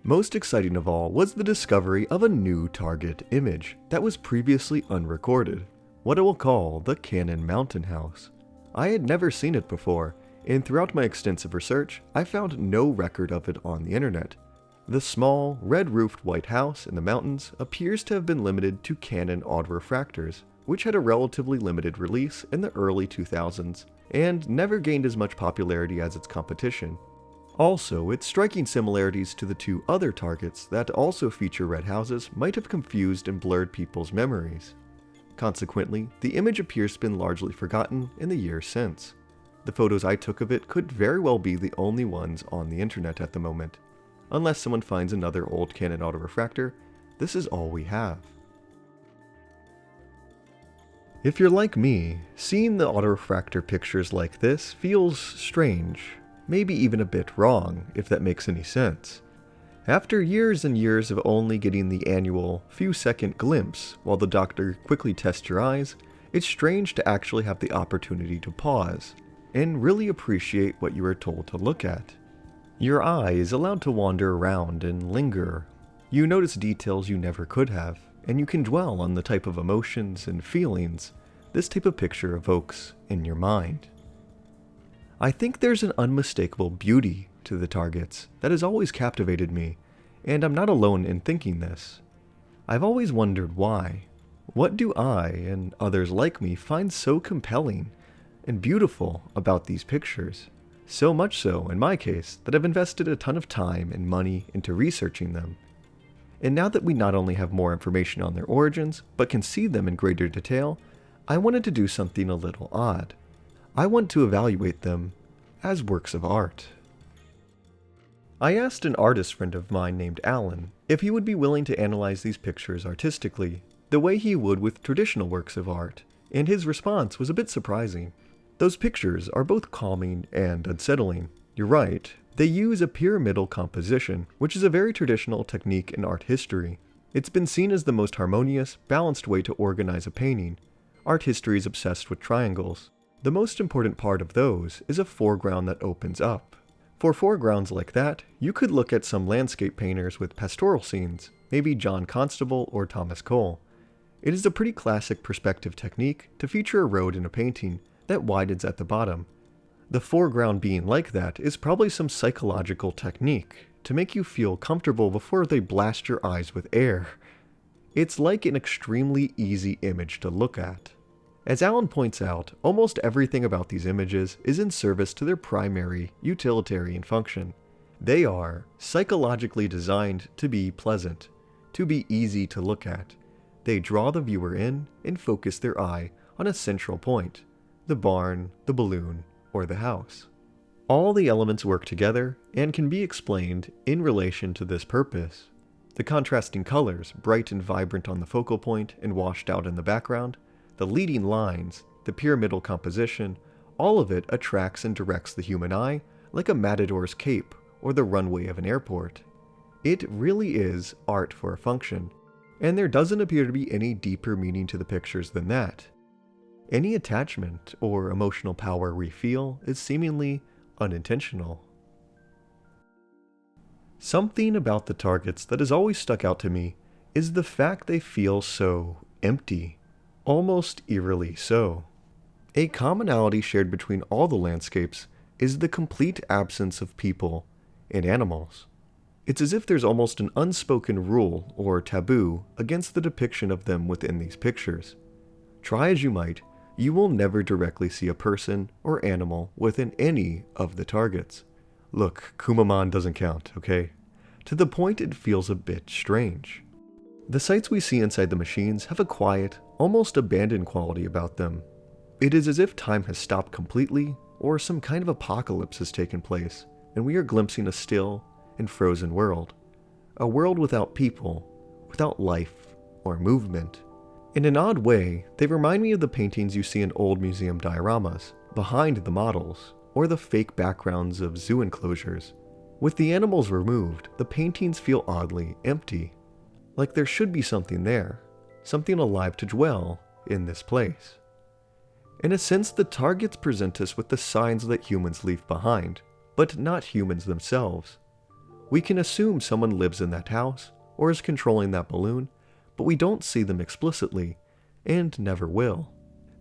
Most exciting of all was the discovery of a new target image that was previously unrecorded, what I will call the Canon Mountain House. I had never seen it before, and throughout my extensive research, I found no record of it on the internet. The small, red-roofed white house in the mountains appears to have been limited to Canon autorefractors, which had a relatively limited release in the early 2000s, and never gained as much popularity as its competition. Also, its striking similarities to the two other targets that also feature red houses might have confused and blurred people's memories. Consequently, the image appears to have been largely forgotten in the years since. The photos I took of it could very well be the only ones on the internet at the moment. Unless someone finds another old Canon autorefractor, this is all we have. If you're like me, seeing the autorefractor pictures like this feels strange, maybe even a bit wrong, if that makes any sense. After years and years of only getting the annual few-second glimpse while the doctor quickly tests your eyes, it's strange to actually have the opportunity to pause and really appreciate what you are told to look at. Your eye is allowed to wander around and linger. You notice details you never could have, and you can dwell on the type of emotions and feelings this type of picture evokes in your mind. I think there's an unmistakable beauty to the targets that has always captivated me, and I'm not alone in thinking this. I've always wondered why. What do I and others like me find so compelling and beautiful about these pictures? So much so, in my case, that I've invested a ton of time and money into researching them. And now that we not only have more information on their origins, but can see them in greater detail, I wanted to do something a little odd. I want to evaluate them as works of art. I asked an artist friend of mine named Alan if he would be willing to analyze these pictures artistically, the way he would with traditional works of art, and his response was a bit surprising. Those pictures are both calming and unsettling. You're right, they use a pyramidal composition, which is a very traditional technique in art history. It's been seen as the most harmonious, balanced way to organize a painting. Art history is obsessed with triangles. The most important part of those is a foreground that opens up. For foregrounds like that, you could look at some landscape painters with pastoral scenes, maybe John Constable or Thomas Cole. It is a pretty classic perspective technique to feature a road in a painting that widens at the bottom. The foreground being like that is probably some psychological technique to make you feel comfortable before they blast your eyes with air. It's like an extremely easy image to look at. As Alan points out, almost everything about these images is in service to their primary utilitarian function. They are psychologically designed to be pleasant, to be easy to look at. They draw the viewer in and focus their eye on a central point. The barn, the balloon, or the house. All the elements work together and can be explained in relation to this purpose. The contrasting colors, bright and vibrant on the focal point and washed out in the background, the leading lines, the pyramidal composition, all of it attracts and directs the human eye like a matador's cape or the runway of an airport. It really is art for a function, and there doesn't appear to be any deeper meaning to the pictures than that. Any attachment or emotional power we feel is seemingly unintentional. Something about the targets that has always stuck out to me is the fact they feel so empty, almost eerily so. A commonality shared between all the landscapes is the complete absence of people and animals. It's as if there's almost an unspoken rule or taboo against the depiction of them within these pictures. Try as you might, you will never directly see a person or animal within any of the targets. Look, Kumaman doesn't count, okay? To the point it feels a bit strange. The sights we see inside the machines have a quiet, almost abandoned quality about them. It is as if time has stopped completely, or some kind of apocalypse has taken place, and we are glimpsing a still and frozen world. A world without people, without life or movement. In an odd way, they remind me of the paintings you see in old museum dioramas, behind the models, or the fake backgrounds of zoo enclosures. With the animals removed, the paintings feel oddly empty. Like there should be something there, something alive to dwell in this place. In a sense, the targets present us with the signs that humans leave behind, but not humans themselves. We can assume someone lives in that house, or is controlling that balloon, but we don't see them explicitly, and never will.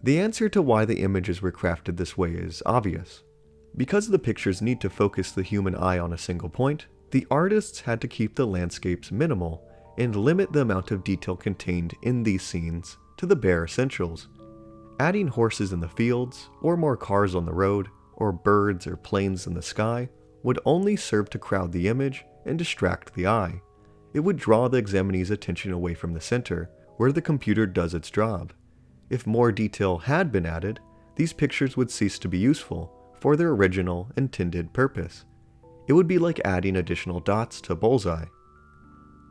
The answer to why the images were crafted this way is obvious. Because the pictures need to focus the human eye on a single point, the artists had to keep the landscapes minimal and limit the amount of detail contained in these scenes to the bare essentials. Adding horses in the fields, or more cars on the road, or birds or planes in the sky would only serve to crowd the image and distract the eye. It would draw the examinee's attention away from the center, where the computer does its job. If more detail had been added, these pictures would cease to be useful for their original intended purpose. It would be like adding additional dots to bullseye.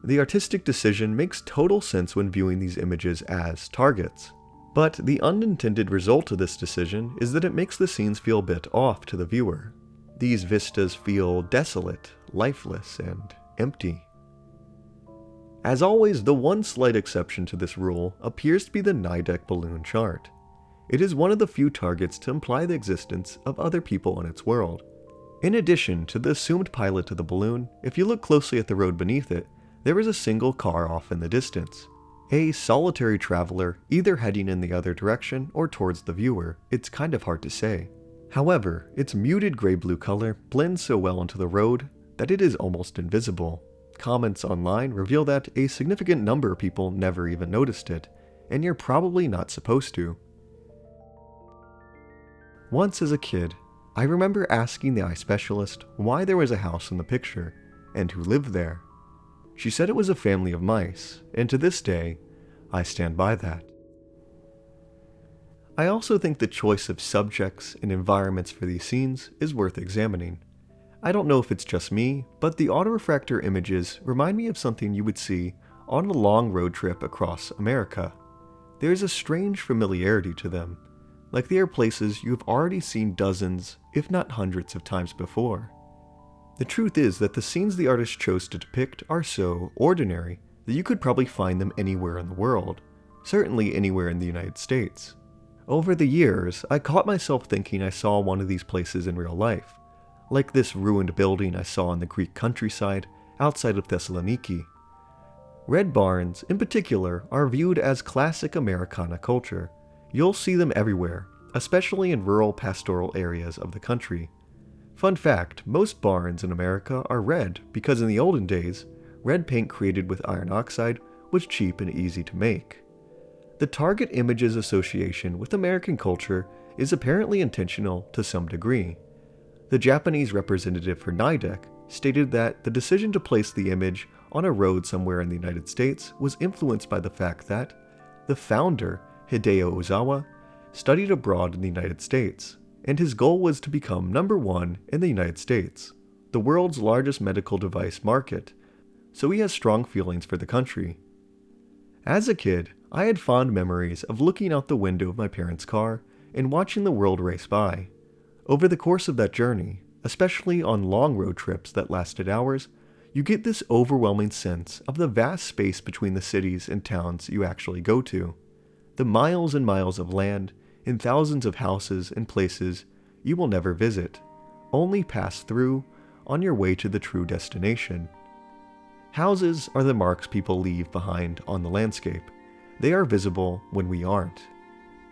The artistic decision makes total sense when viewing these images as targets, But the unintended result of this decision is that it makes the scenes feel a bit off to the viewer. These vistas feel desolate, lifeless, and empty. As always, the one slight exception to this rule appears to be the Nidek balloon chart. It is one of the few targets to imply the existence of other people in its world. In addition to the assumed pilot of the balloon, if you look closely at the road beneath it, there is a single car off in the distance. A solitary traveler, either heading in the other direction or towards the viewer. It's kind of hard to say. However, its muted gray-blue color blends so well into the road that it is almost invisible. Comments online reveal that a significant number of people never even noticed it, and you're probably not supposed to. Once as a kid, I remember asking the eye specialist why there was a house in the picture, and who lived there. She said it was a family of mice, and to this day, I stand by that. I also think the choice of subjects and environments for these scenes is worth examining. I don't know if it's just me, but the autorefractor images remind me of something you would see on a long road trip across America. There's a strange familiarity to them, like they are places you have already seen dozens, if not hundreds of times before. The truth is that the scenes the artist chose to depict are so ordinary that you could probably find them anywhere in the world, certainly anywhere in the United States. Over the years, I caught myself thinking I saw one of these places in real life, like this ruined building I saw in the Greek countryside outside of Thessaloniki. Red barns, in particular, are viewed as classic Americana culture. You'll see them everywhere, especially in rural pastoral areas of the country. Fun fact, most barns in America are red because in the olden days, red paint created with iron oxide was cheap and easy to make. The target image's association with American culture is apparently intentional to some degree. The Japanese representative for Nidek stated that the decision to place the image on a road somewhere in the United States was influenced by the fact that the founder, Hideo Ozawa, studied abroad in the United States, and his goal was to become number one in the United States, the world's largest medical device market, so he has strong feelings for the country. As a kid, I had fond memories of looking out the window of my parents' car and watching the world race by. Over the course of that journey, especially on long road trips that lasted hours, you get this overwhelming sense of the vast space between the cities and towns you actually go to. The miles and miles of land, and thousands of houses and places you will never visit, only pass through on your way to the true destination. Houses are the marks people leave behind on the landscape. They are visible when we aren't.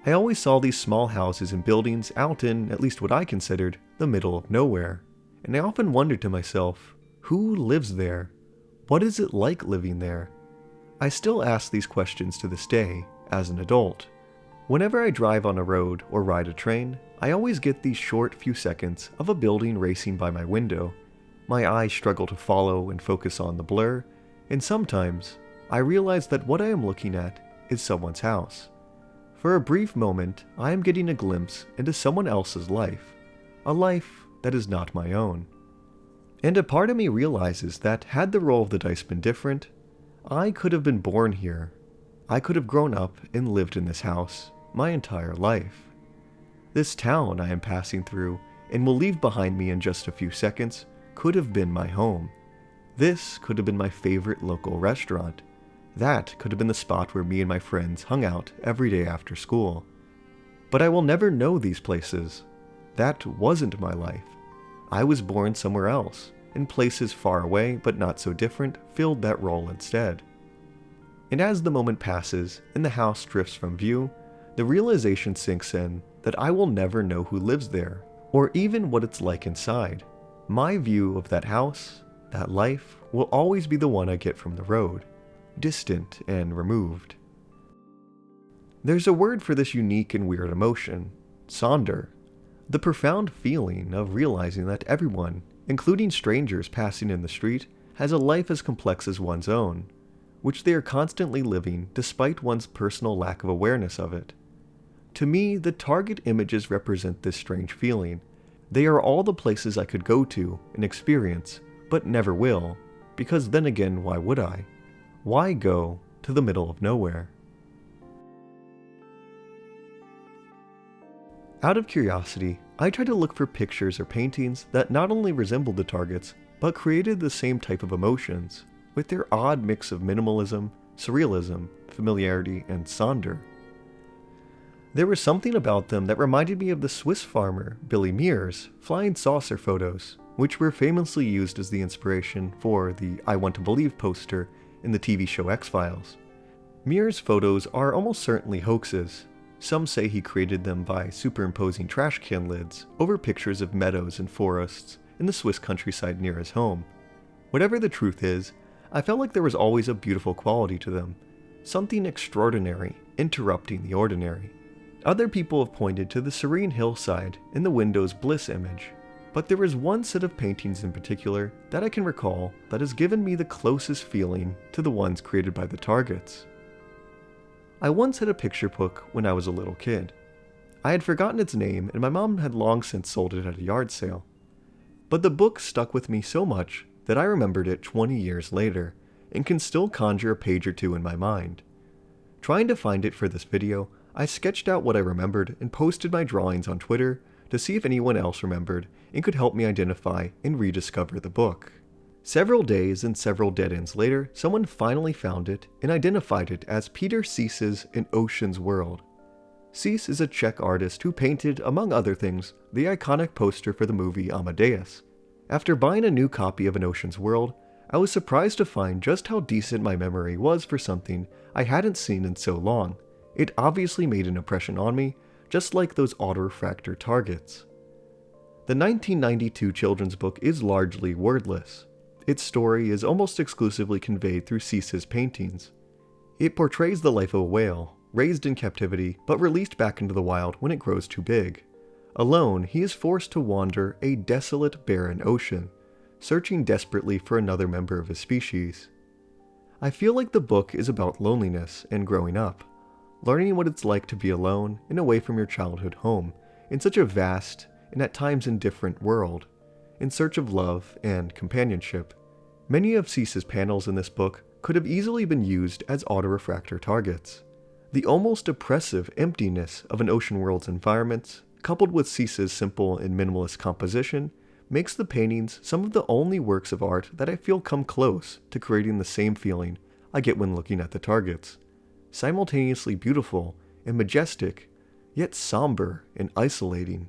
I always saw these small houses and buildings out in, at least what I considered, the middle of nowhere, and I often wondered to myself, who lives there? What is it like living there? I still ask these questions to this day, as an adult. Whenever I drive on a road or ride a train, I always get these short few seconds of a building racing by my window. My eyes struggle to follow and focus on the blur, and sometimes I realize that what I am looking at is someone's house. For a brief moment, I am getting a glimpse into someone else's life, a life that is not my own. And a part of me realizes that had the roll of the dice been different, I could have been born here. I could have grown up and lived in this house my entire life. This town I am passing through and will leave behind me in just a few seconds could have been my home. This could have been my favorite local restaurant. That could have been the spot where me and my friends hung out every day after school. But I will never know these places. That wasn't my life. I was born somewhere else, and places far away but not so different filled that role instead. And as the moment passes and the house drifts from view, the realization sinks in that I will never know who lives there, or even what it's like inside. My view of that house, that life, will always be the one I get from the road. Distant and removed. There's a word for this unique and weird emotion, sonder, the profound feeling of realizing that everyone, including strangers passing in the street, has a life as complex as one's own, which they are constantly living despite one's personal lack of awareness of it. To me, the target images represent this strange feeling. They are all the places I could go to and experience, but never will, because then again, why would I? Why go to the middle of nowhere? Out of curiosity, I tried to look for pictures or paintings that not only resembled the targets, but created the same type of emotions, with their odd mix of minimalism, surrealism, familiarity, and sonder. There was something about them that reminded me of the Swiss farmer Billy Meier's flying saucer photos, which were famously used as the inspiration for the I Want to Believe poster in the TV show X-Files. Meier's photos are almost certainly hoaxes. Some say he created them by superimposing trash can lids over pictures of meadows and forests in the Swiss countryside near his home. Whatever the truth is, I felt like there was always a beautiful quality to them, something extraordinary interrupting the ordinary. Other people have pointed to the serene hillside in the window's bliss image, but there is one set of paintings in particular that I can recall that has given me the closest feeling to the ones created by the targets. I once had a picture book when I was a little kid. I had forgotten its name and my mom had long since sold it at a yard sale. But the book stuck with me so much that I remembered it 20 years later and can still conjure a page or two in my mind. Trying to find it for this video, I sketched out what I remembered and posted my drawings on Twitter to see if anyone else remembered and could help me identify and rediscover the book. Several days and several dead ends later, someone finally found it and identified it as Peter Sisse's An Ocean's World. Sisse is a Czech artist who painted, among other things, the iconic poster for the movie Amadeus. After buying a new copy of An Ocean's World, I was surprised to find just how decent my memory was for something I hadn't seen in so long. It obviously made an impression on me, just like those autorefractor targets. The 1992 children's book is largely wordless. Its story is almost exclusively conveyed through Sisse's paintings. It portrays the life of a whale, raised in captivity but released back into the wild when it grows too big. Alone, he is forced to wander a desolate, barren ocean, searching desperately for another member of his species. I feel like the book is about loneliness and growing up, learning what it's like to be alone and away from your childhood home, in such a vast and at times indifferent world, in search of love and companionship. Many of Sisse's panels in this book could have easily been used as autorefractor targets. The almost oppressive emptiness of An Ocean World's environments, coupled with Sisse's simple and minimalist composition, makes the paintings some of the only works of art that I feel come close to creating the same feeling I get when looking at the targets. Simultaneously beautiful and majestic, yet somber and isolating.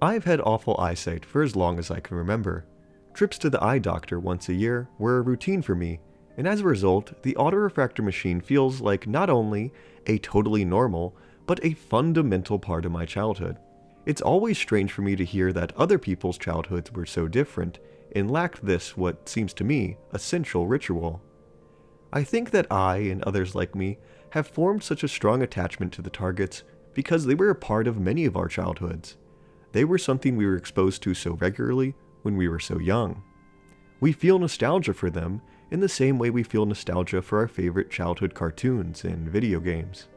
I've had awful eyesight for as long as I can remember. Trips to the eye doctor once a year were a routine for me, and as a result, the autorefractor machine feels like not only a totally normal, but a fundamental part of my childhood. It's always strange for me to hear that other people's childhoods were so different and lacked this, what seems to me, essential ritual. I think that I, and others like me, have formed such a strong attachment to the targets because they were a part of many of our childhoods. They were something we were exposed to so regularly when we were so young. We feel nostalgia for them in the same way we feel nostalgia for our favorite childhood cartoons and video games.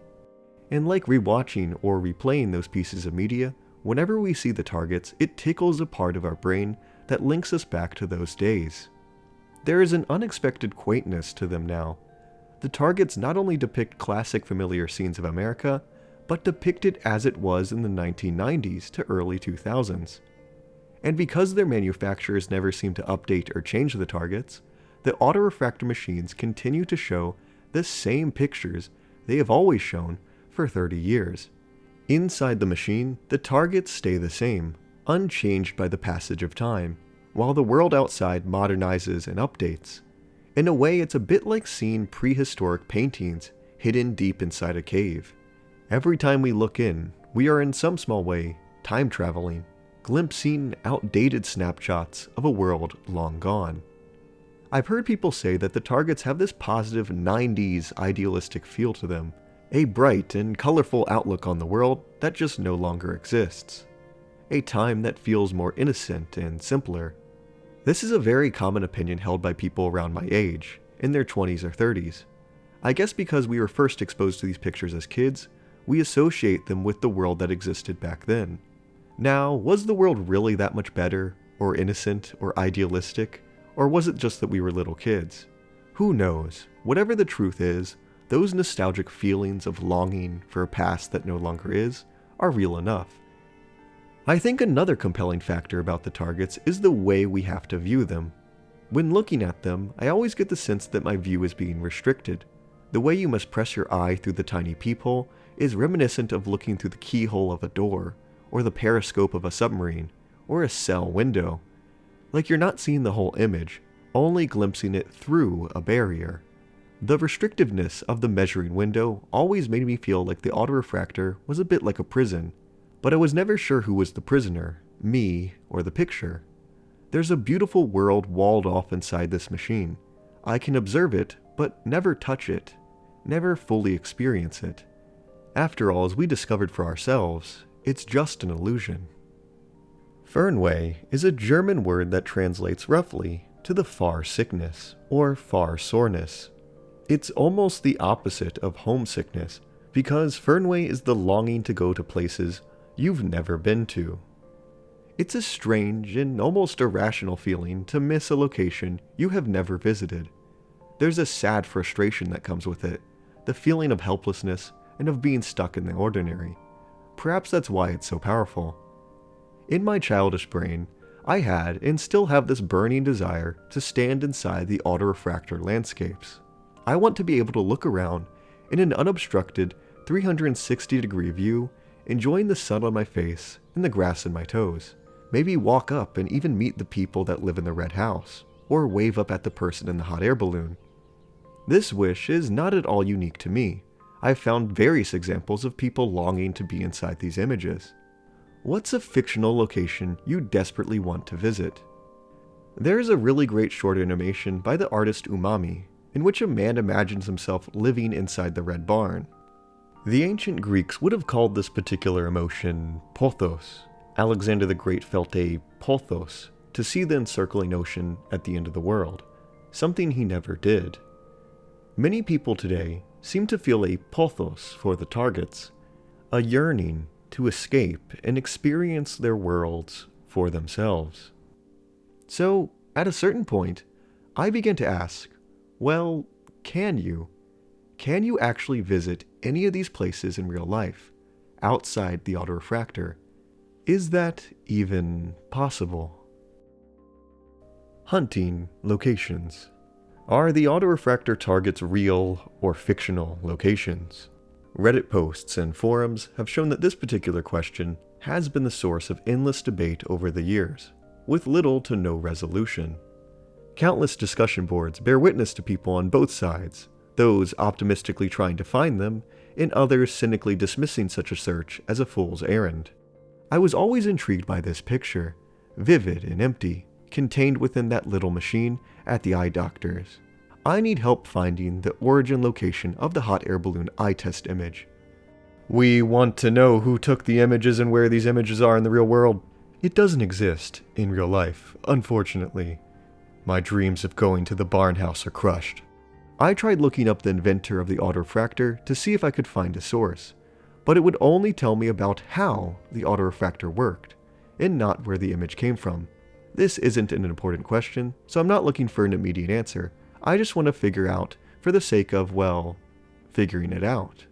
And like rewatching or replaying those pieces of media, whenever we see the targets, it tickles a part of our brain that links us back to those days. There is an unexpected quaintness to them now. The targets not only depict classic familiar scenes of America, but depict it as it was in the 1990s to early 2000s. And because their manufacturers never seem to update or change the targets, the autorefractor machines continue to show the same pictures they have always shown for 30 years. Inside the machine, the targets stay the same, unchanged by the passage of time, while the world outside modernizes and updates. In a way, it's a bit like seeing prehistoric paintings hidden deep inside a cave. Every time we look in, we are in some small way time traveling, glimpsing outdated snapshots of a world long gone. I've heard people say that the targets have this positive 90s idealistic feel to them, a bright and colorful outlook on the world that just no longer exists. A time that feels more innocent and simpler. This is a very common opinion held by people around my age, in their 20s or 30s. I guess because we were first exposed to these pictures as kids, we associate them with the world that existed back then. Now, was the world really that much better, or innocent, or idealistic, or was it just that we were little kids? Who knows? Whatever the truth is, those nostalgic feelings of longing for a past that no longer is are real enough. I think another compelling factor about the targets is the way we have to view them. When looking at them, I always get the sense that my view is being restricted. The way you must press your eye through the tiny peephole is reminiscent of looking through the keyhole of a door, or the periscope of a submarine, or a cell window. Like you're not seeing the whole image, only glimpsing it through a barrier. The restrictiveness of the measuring window always made me feel like the autorefractor was a bit like a prison, but I was never sure who was the prisoner, me or the picture. There's a beautiful world walled off inside this machine. I can observe it, but never touch it, never fully experience it. After all, as we discovered for ourselves, it's just an illusion. Fernweh is a German word that translates roughly to the far sickness or far soreness. It's almost the opposite of homesickness, because Fernweh is the longing to go to places you've never been to. It's a strange and almost irrational feeling to miss a location you have never visited. There's a sad frustration that comes with it, the feeling of helplessness and of being stuck in the ordinary. Perhaps that's why it's so powerful. In my childish brain, I had and still have this burning desire to stand inside the autorefractor landscapes. I want to be able to look around in an unobstructed 360-degree view, enjoying the sun on my face and the grass in my toes. Maybe walk up and even meet the people that live in the red house, or wave up at the person in the hot air balloon. This wish is not at all unique to me. I've found various examples of people longing to be inside these images. What's a fictional location you desperately want to visit? There's a really great short animation by the artist Umami, in which a man imagines himself living inside the red barn. The ancient Greeks would have called this particular emotion Pothos. Alexander the Great felt a Pothos to see the encircling ocean at the end of the world, something he never did. Many people today seem to feel a Pothos for the targets, a yearning to escape and experience their worlds for themselves. So, at a certain point, I began to ask, well, can you? Can you actually visit any of these places in real life, outside the autorefractor? Is that even possible? Hunting locations. Are the autorefractor targets real or fictional locations? Reddit posts and forums have shown that this particular question has been the source of endless debate over the years, with little to no resolution. Countless discussion boards bear witness to people on both sides, those optimistically trying to find them, and others cynically dismissing such a search as a fool's errand. I was always intrigued by this picture, vivid and empty, contained within that little machine at the eye doctor's. I need help finding the origin location of the hot air balloon eye test image. We want to know who took the images and where these images are in the real world. It doesn't exist in real life, unfortunately. My dreams of going to the barn house are crushed. I tried looking up the inventor of the autorefractor to see if I could find a source, but it would only tell me about how the autorefractor worked, and not where the image came from. This isn't an important question, so I'm not looking for an immediate answer. I just want to figure out for the sake of, well, figuring it out.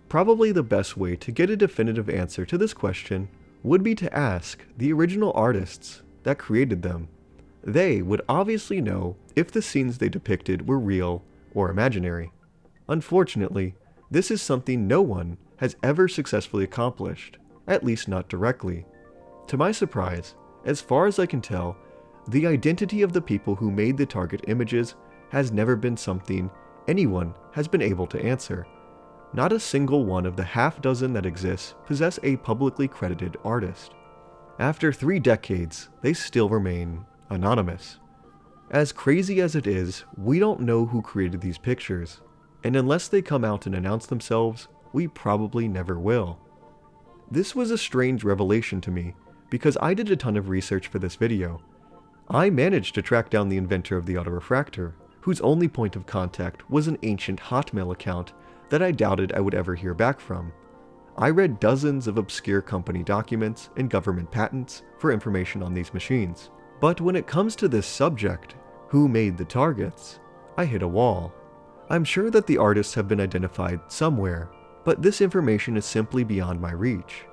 Probably the best way to get a definitive answer to this question would be to ask the original artists that created them. They would obviously know if the scenes they depicted were real or imaginary. Unfortunately, this is something no one has ever successfully accomplished, at least not directly. To my surprise, as far as I can tell, the identity of the people who made the target images has never been something anyone has been able to answer. Not a single one of the half dozen that exists possess a publicly credited artist. After 3 decades, they still remain anonymous. As crazy as it is, we don't know who created these pictures, and unless they come out and announce themselves, we probably never will. This was a strange revelation to me, because I did a ton of research for this video. I managed to track down the inventor of the autorefractor, whose only point of contact was an ancient Hotmail account that I doubted I would ever hear back from. I read dozens of obscure company documents and government patents for information on these machines. But when it comes to this subject, who made the targets, I hit a wall. I'm sure that the artists have been identified somewhere, but this information is simply beyond my reach.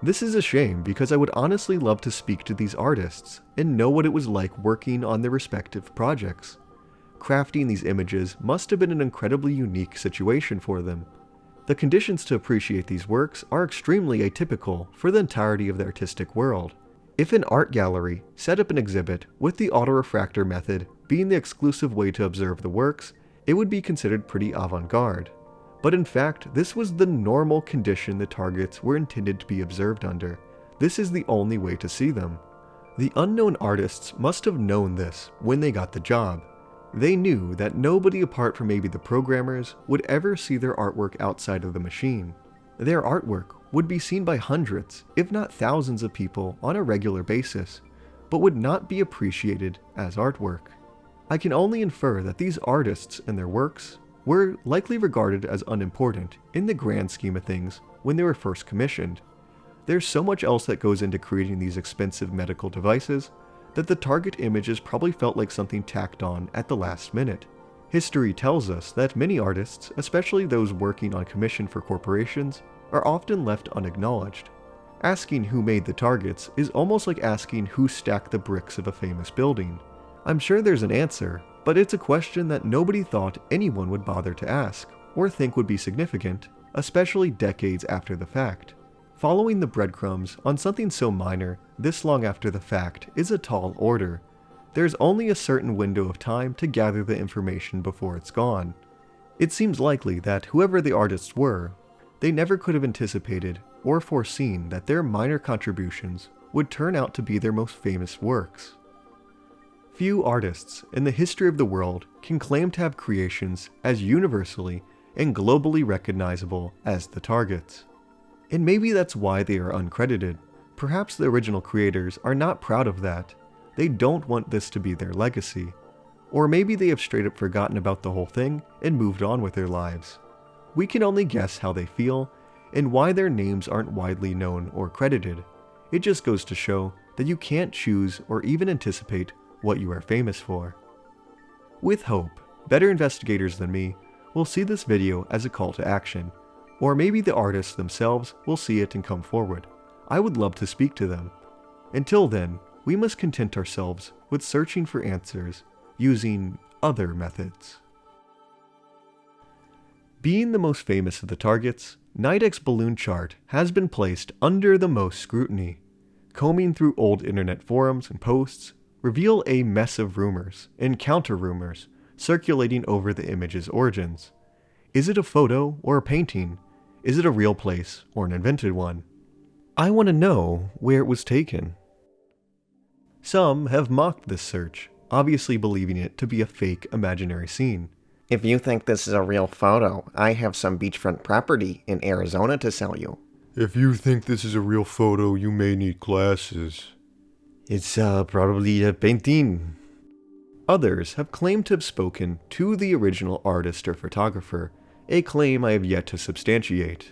This is a shame because I would honestly love to speak to these artists and know what it was like working on their respective projects. Crafting these images must have been an incredibly unique situation for them. The conditions to appreciate these works are extremely atypical for the entirety of the artistic world. If an art gallery set up an exhibit with the autorefractor method being the exclusive way to observe the works, it would be considered pretty avant-garde. But in fact, this was the normal condition the targets were intended to be observed under. This is the only way to see them. The unknown artists must have known this when they got the job. They knew that nobody apart from maybe the programmers would ever see their artwork outside of the machine. Their artwork would be seen by hundreds, if not thousands of people on a regular basis, but would not be appreciated as artwork. I can only infer that these artists and their works were likely regarded as unimportant in the grand scheme of things when they were first commissioned. There's so much else that goes into creating these expensive medical devices that the target images probably felt like something tacked on at the last minute. History tells us that many artists, especially those working on commission for corporations, are often left unacknowledged. Asking who made the targets is almost like asking who stacked the bricks of a famous building. I'm sure there's an answer, but it's a question that nobody thought anyone would bother to ask, or think would be significant, especially decades after the fact. Following the breadcrumbs on something so minor this long after the fact is a tall order. There's only a certain window of time to gather the information before it's gone. It seems likely that whoever the artists were, they never could have anticipated or foreseen that their minor contributions would turn out to be their most famous works. Few artists in the history of the world can claim to have creations as universally and globally recognizable as the targets. And maybe that's why they are uncredited. Perhaps the original creators are not proud of that. They don't want this to be their legacy. Or maybe they have straight up forgotten about the whole thing and moved on with their lives. We can only guess how they feel and why their names aren't widely known or credited. It just goes to show that you can't choose or even anticipate what you are famous for. With hope, better investigators than me will see this video as a call to action, or maybe the artists themselves will see it and come forward. I would love to speak to them. Until then, we must content ourselves with searching for answers using other methods. Being the most famous of the targets, Nidek's balloon chart has been placed under the most scrutiny. Combing through old internet forums and posts reveal a mess of rumors and counter-rumors circulating over the image's origins. Is it a photo or a painting? Is it a real place or an invented one? I want to know where it was taken. Some have mocked this search, obviously believing it to be a fake imaginary scene. If you think this is a real photo, I have some beachfront property in Arizona to sell you. If you think this is a real photo, you may need glasses. It's probably a painting. Others have claimed to have spoken to the original artist or photographer, a claim I have yet to substantiate.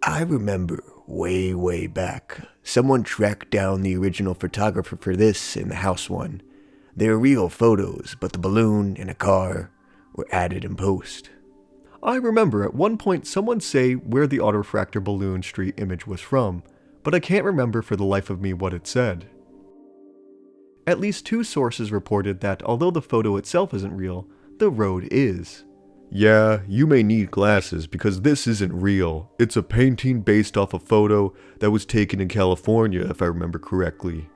I remember way back, someone tracked down the original photographer for this in the house one. They're real photos, but the balloon and a car were added in post. I remember at one point someone say where the autorefractor balloon street image was from, but I can't remember for the life of me what it said. At least two sources reported that although the photo itself isn't real, the road is. Yeah, you may need glasses because this isn't real. It's a painting based off a photo that was taken in California, if I remember correctly.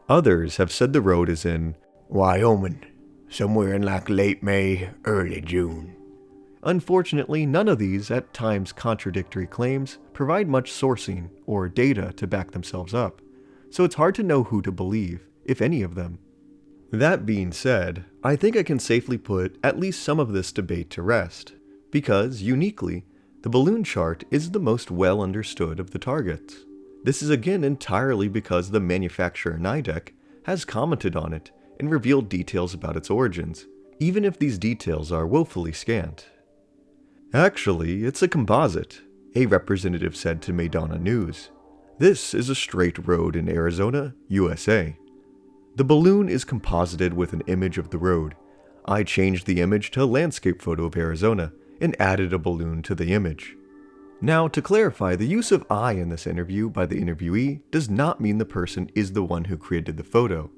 Others have said the road is in Wyoming, somewhere in like late May, early June. Unfortunately, none of these, at times contradictory claims, provide much sourcing or data to back themselves up, so it's hard to know who to believe, if any of them. That being said, I think I can safely put at least some of this debate to rest, because, uniquely, the balloon chart is the most well understood of the targets. This is again entirely because the manufacturer Nidek has commented on it and revealed details about its origins, even if these details are woefully scant. Actually, it's a composite, a representative said to Medina News. This is a straight road in Arizona, USA. The balloon is composited with an image of the road. I changed the image to a landscape photo of Arizona and added a balloon to the image. Now, to clarify, the use of I in this interview by the interviewee does not mean the person is the one who created the photo.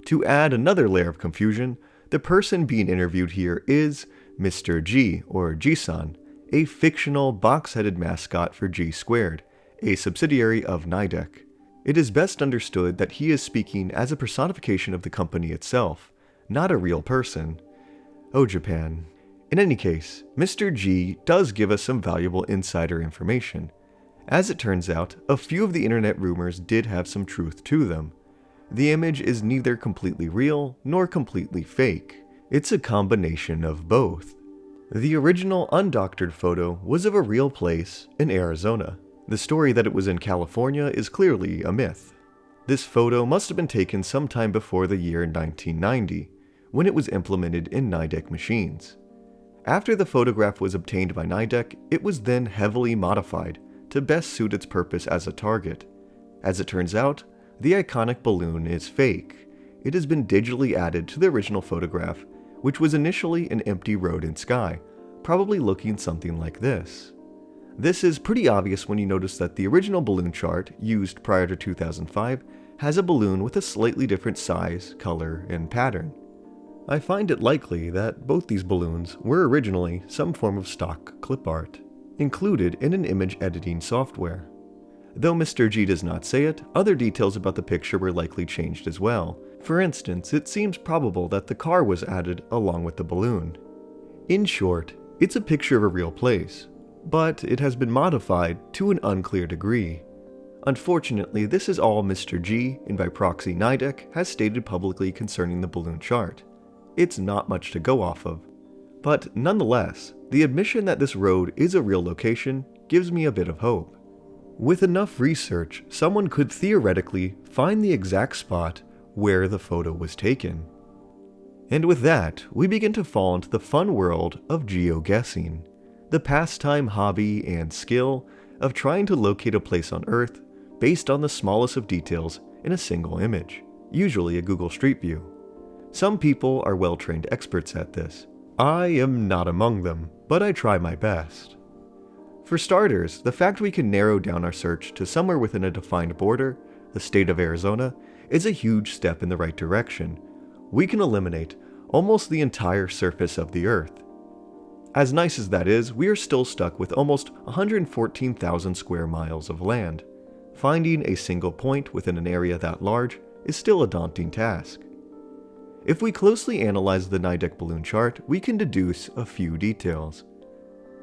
To add another layer of confusion, the person being interviewed here is Mr. G, or G-san, a fictional box-headed mascot for G Squared, a subsidiary of Nidek. It is best understood that he is speaking as a personification of the company itself, not a real person. Oh, Japan. In any case, Mr. G does give us some valuable insider information. As it turns out, a few of the internet rumors did have some truth to them. The image is neither completely real nor completely fake. It's a combination of both. The original undoctored photo was of a real place in Arizona. The story that it was in California is clearly a myth. This photo must have been taken sometime before the year 1990, when it was implemented in Nidek machines. After the photograph was obtained by Nidek, it was then heavily modified to best suit its purpose as a target. As it turns out, the iconic balloon is fake. It has been digitally added to the original photograph, which was initially an empty road and sky, probably looking something like this. This is pretty obvious when you notice that the original balloon chart, used prior to 2005, has a balloon with a slightly different size, color, and pattern. I find it likely that both these balloons were originally some form of stock clip art, included in an image editing software. Though Mr. G does not say it, other details about the picture were likely changed as well. For instance, it seems probable that the car was added along with the balloon. In short, it's a picture of a real place, but it has been modified to an unclear degree. Unfortunately, this is all Mr. G, and by proxy Nidek, has stated publicly concerning the balloon chart. It's not much to go off of. But nonetheless, the admission that this road is a real location gives me a bit of hope. With enough research, someone could theoretically find the exact spot where the photo was taken. And with that, we begin to fall into the fun world of geoguessing, the pastime, hobby, and skill of trying to locate a place on Earth based on the smallest of details in a single image, usually a Google Street View. Some people are well-trained experts at this. I am not among them, but I try my best. For starters, the fact we can narrow down our search to somewhere within a defined border, the state of Arizona, is a huge step in the right direction. We can eliminate almost the entire surface of the Earth. As nice as that is, we are still stuck with almost 114,000 square miles of land. Finding a single point within an area that large is still a daunting task. If we closely analyze the Nidek balloon chart, we can deduce a few details.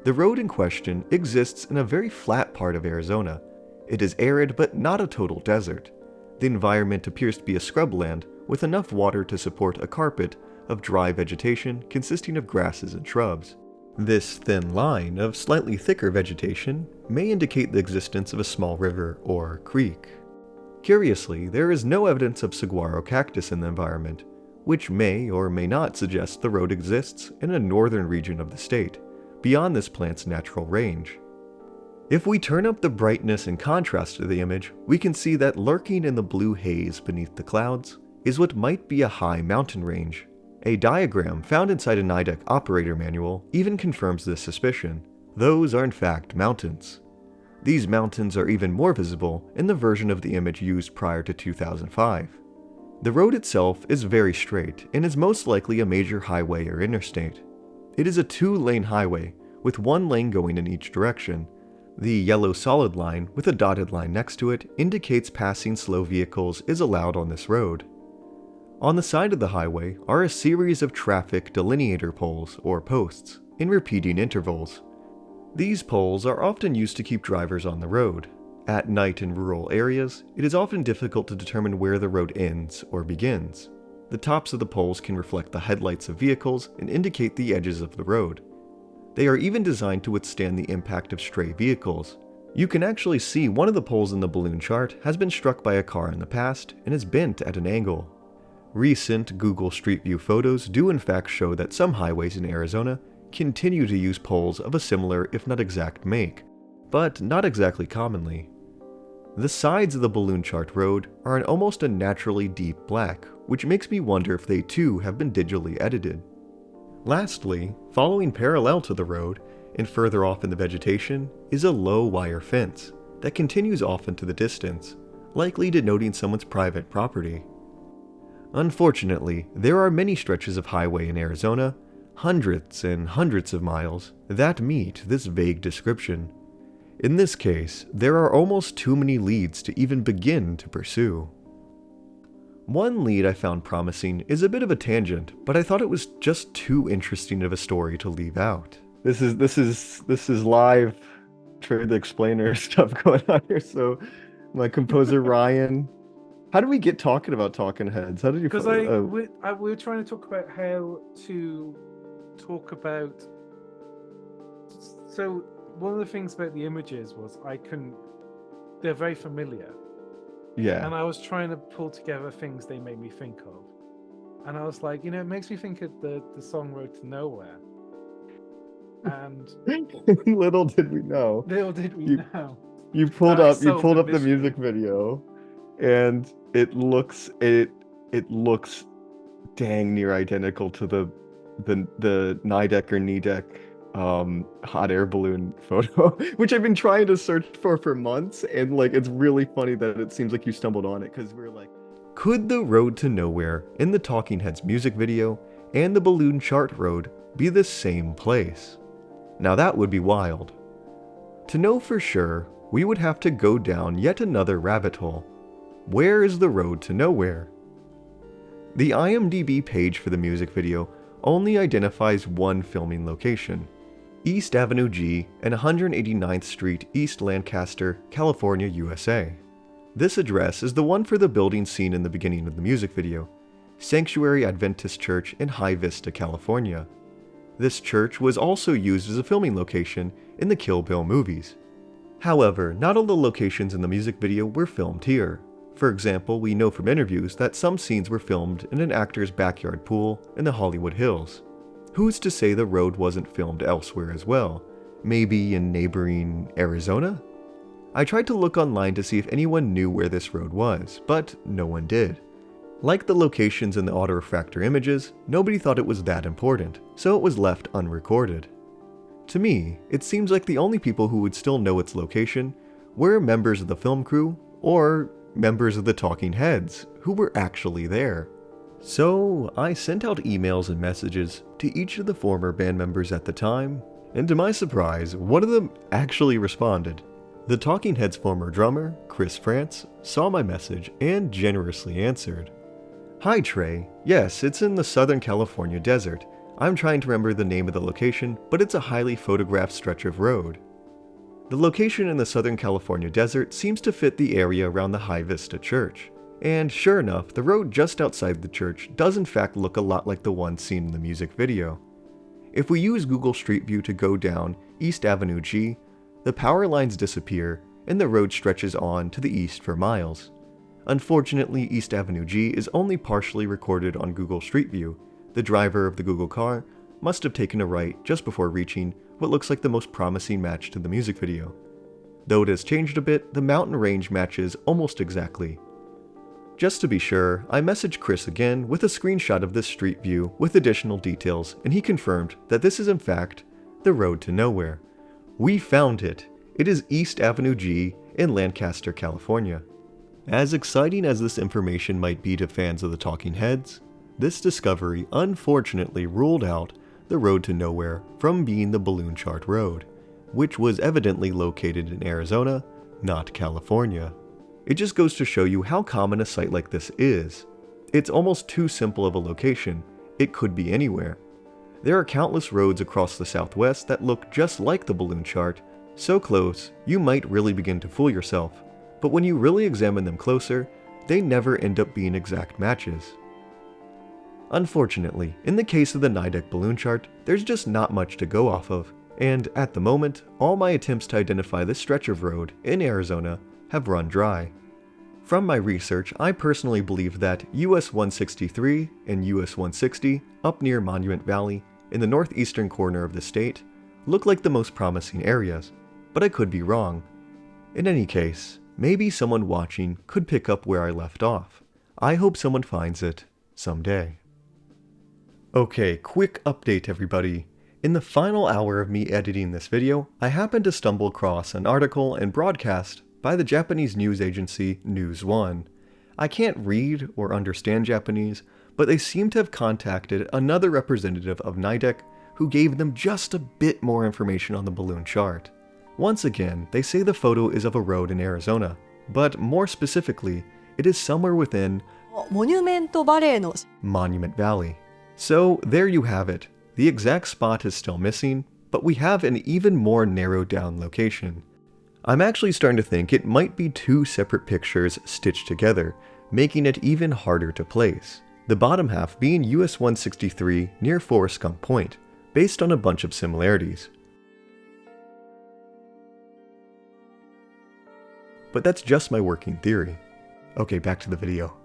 The road in question exists in a very flat part of Arizona. It is arid but not a total desert. The environment appears to be a scrubland with enough water to support a carpet of dry vegetation consisting of grasses and shrubs. This thin line of slightly thicker vegetation may indicate the existence of a small river or creek. Curiously, there is no evidence of saguaro cactus in the environment, which may or may not suggest the road exists in a northern region of the state, beyond this plant's natural range. If we turn up the brightness and contrast to the image, we can see that lurking in the blue haze beneath the clouds is what might be a high mountain range. A diagram found inside a Nidek operator manual even confirms this suspicion. Those are in fact mountains. These mountains are even more visible in the version of the image used prior to 2005. The road itself is very straight and is most likely a major highway or interstate. It is a 2-lane highway with 1 lane going in each direction. The yellow solid line with a dotted line next to it indicates passing slow vehicles is allowed on this road. On the side of the highway are a series of traffic delineator poles or posts in repeating intervals. These poles are often used to keep drivers on the road. At night in rural areas, it is often difficult to determine where the road ends or begins. The tops of the poles can reflect the headlights of vehicles and indicate the edges of the road. They are even designed to withstand the impact of stray vehicles. You can actually see one of the poles in the balloon chart has been struck by a car in the past and is bent at an angle. Recent Google Street View photos do in fact show that some highways in Arizona continue to use poles of a similar if not exact make, but not exactly commonly. The sides of the balloon chart road are an almost unnaturally deep black, which makes me wonder if they too have been digitally edited. Lastly, following parallel to the road, and further off in the vegetation is a low wire fence that continues off into the distance, likely denoting someone's private property. Unfortunately, there are many stretches of highway in Arizona, hundreds and hundreds of miles, that meet this vague description. In this case, there are almost too many leads to even begin to pursue. One lead I found promising is a bit of a tangent, but I thought it was just too interesting of a story to leave out. This is live trade explainer stuff going on here. So my composer Ryan, how did we get talking about Talking Heads? How did you? Because we were trying to talk about how to talk about. So one of the things about the images was they're very familiar. Yeah. And I was trying to pull together things they made me think of. And I was like, it makes me think of the song Road to Nowhere. And little did we know. You pulled up the music video, and it looks dang near identical to the Nidek or Nidek hot air balloon photo, which I've been trying to search for months, and it's really funny that it seems like you stumbled on it, because we're like, could the Road to Nowhere in the Talking Heads music video and the Balloon Chart Road be the same place? Now that would be wild. To know for sure, we would have to go down yet another rabbit hole. Where is the Road to Nowhere? The IMDb page for the music video only identifies one filming location, East Avenue G and 189th Street, East Lancaster, California, USA. This address is the one for the building seen in the beginning of the music video, Sanctuary Adventist Church in High Vista, California. This church was also used as a filming location in the Kill Bill movies. However, not all the locations in the music video were filmed here. For example, we know from interviews that some scenes were filmed in an actor's backyard pool in the Hollywood Hills. Who's to say the road wasn't filmed elsewhere as well? Maybe in neighboring Arizona? I tried to look online to see if anyone knew where this road was, but no one did. Like the locations in the autorefractor images, nobody thought it was that important, so it was left unrecorded. To me, it seems like the only people who would still know its location were members of the film crew or members of the Talking Heads who were actually there. So I sent out emails and messages to each of the former band members at the time, and to my surprise, one of them actually responded. The Talking Heads' former drummer, Chris Frantz, saw my message and generously answered. Hi Trey, yes, it's in the Southern California desert. I'm trying to remember the name of the location, but it's a highly photographed stretch of road. The location in the Southern California desert seems to fit the area around the High Vista Church. And sure enough, the road just outside the church does in fact look a lot like the one seen in the music video. If we use Google Street View to go down East Avenue G, the power lines disappear and the road stretches on to the east for miles. Unfortunately, East Avenue G is only partially recorded on Google Street View. The driver of the Google car must have taken a right just before reaching what looks like the most promising match to the music video. Though it has changed a bit, the mountain range matches almost exactly. Just to be sure, I messaged Chris again with a screenshot of this street view with additional details, and he confirmed that this is in fact the Road to Nowhere. We found it! It is East Avenue G in Lancaster, California. As exciting as this information might be to fans of the Talking Heads, this discovery unfortunately ruled out the Road to Nowhere from being the Balloon Chart Road, which was evidently located in Arizona, not California. It just goes to show you how common a site like this is. It's almost too simple of a location. It could be anywhere. There are countless roads across the Southwest that look just like the balloon chart, so close you might really begin to fool yourself. But when you really examine them closer, they never end up being exact matches. Unfortunately, in the case of the Nidek balloon chart, there's just not much to go off of, and at the moment, all my attempts to identify this stretch of road in Arizona have run dry. From my research, I personally believe that US 163 and US 160 up near Monument Valley in the northeastern corner of the state look like the most promising areas, but I could be wrong. In any case, maybe someone watching could pick up where I left off. I hope someone finds it someday. Okay, quick update everybody. In the final hour of me editing this video, I happened to stumble across an article and broadcast by the Japanese news agency News One. I can't read or understand Japanese, but they seem to have contacted another representative of Nidek who gave them just a bit more information on the balloon chart. Once again, they say the photo is of a road in Arizona, but more specifically, it is somewhere within Monument Valley. So there you have it. The exact spot is still missing, but we have an even more narrowed down location. I'm actually starting to think it might be two separate pictures stitched together, making it even harder to place. The bottom half being US 163 near Forest Gump Point, based on a bunch of similarities. But that's just my working theory. Okay, back to the video.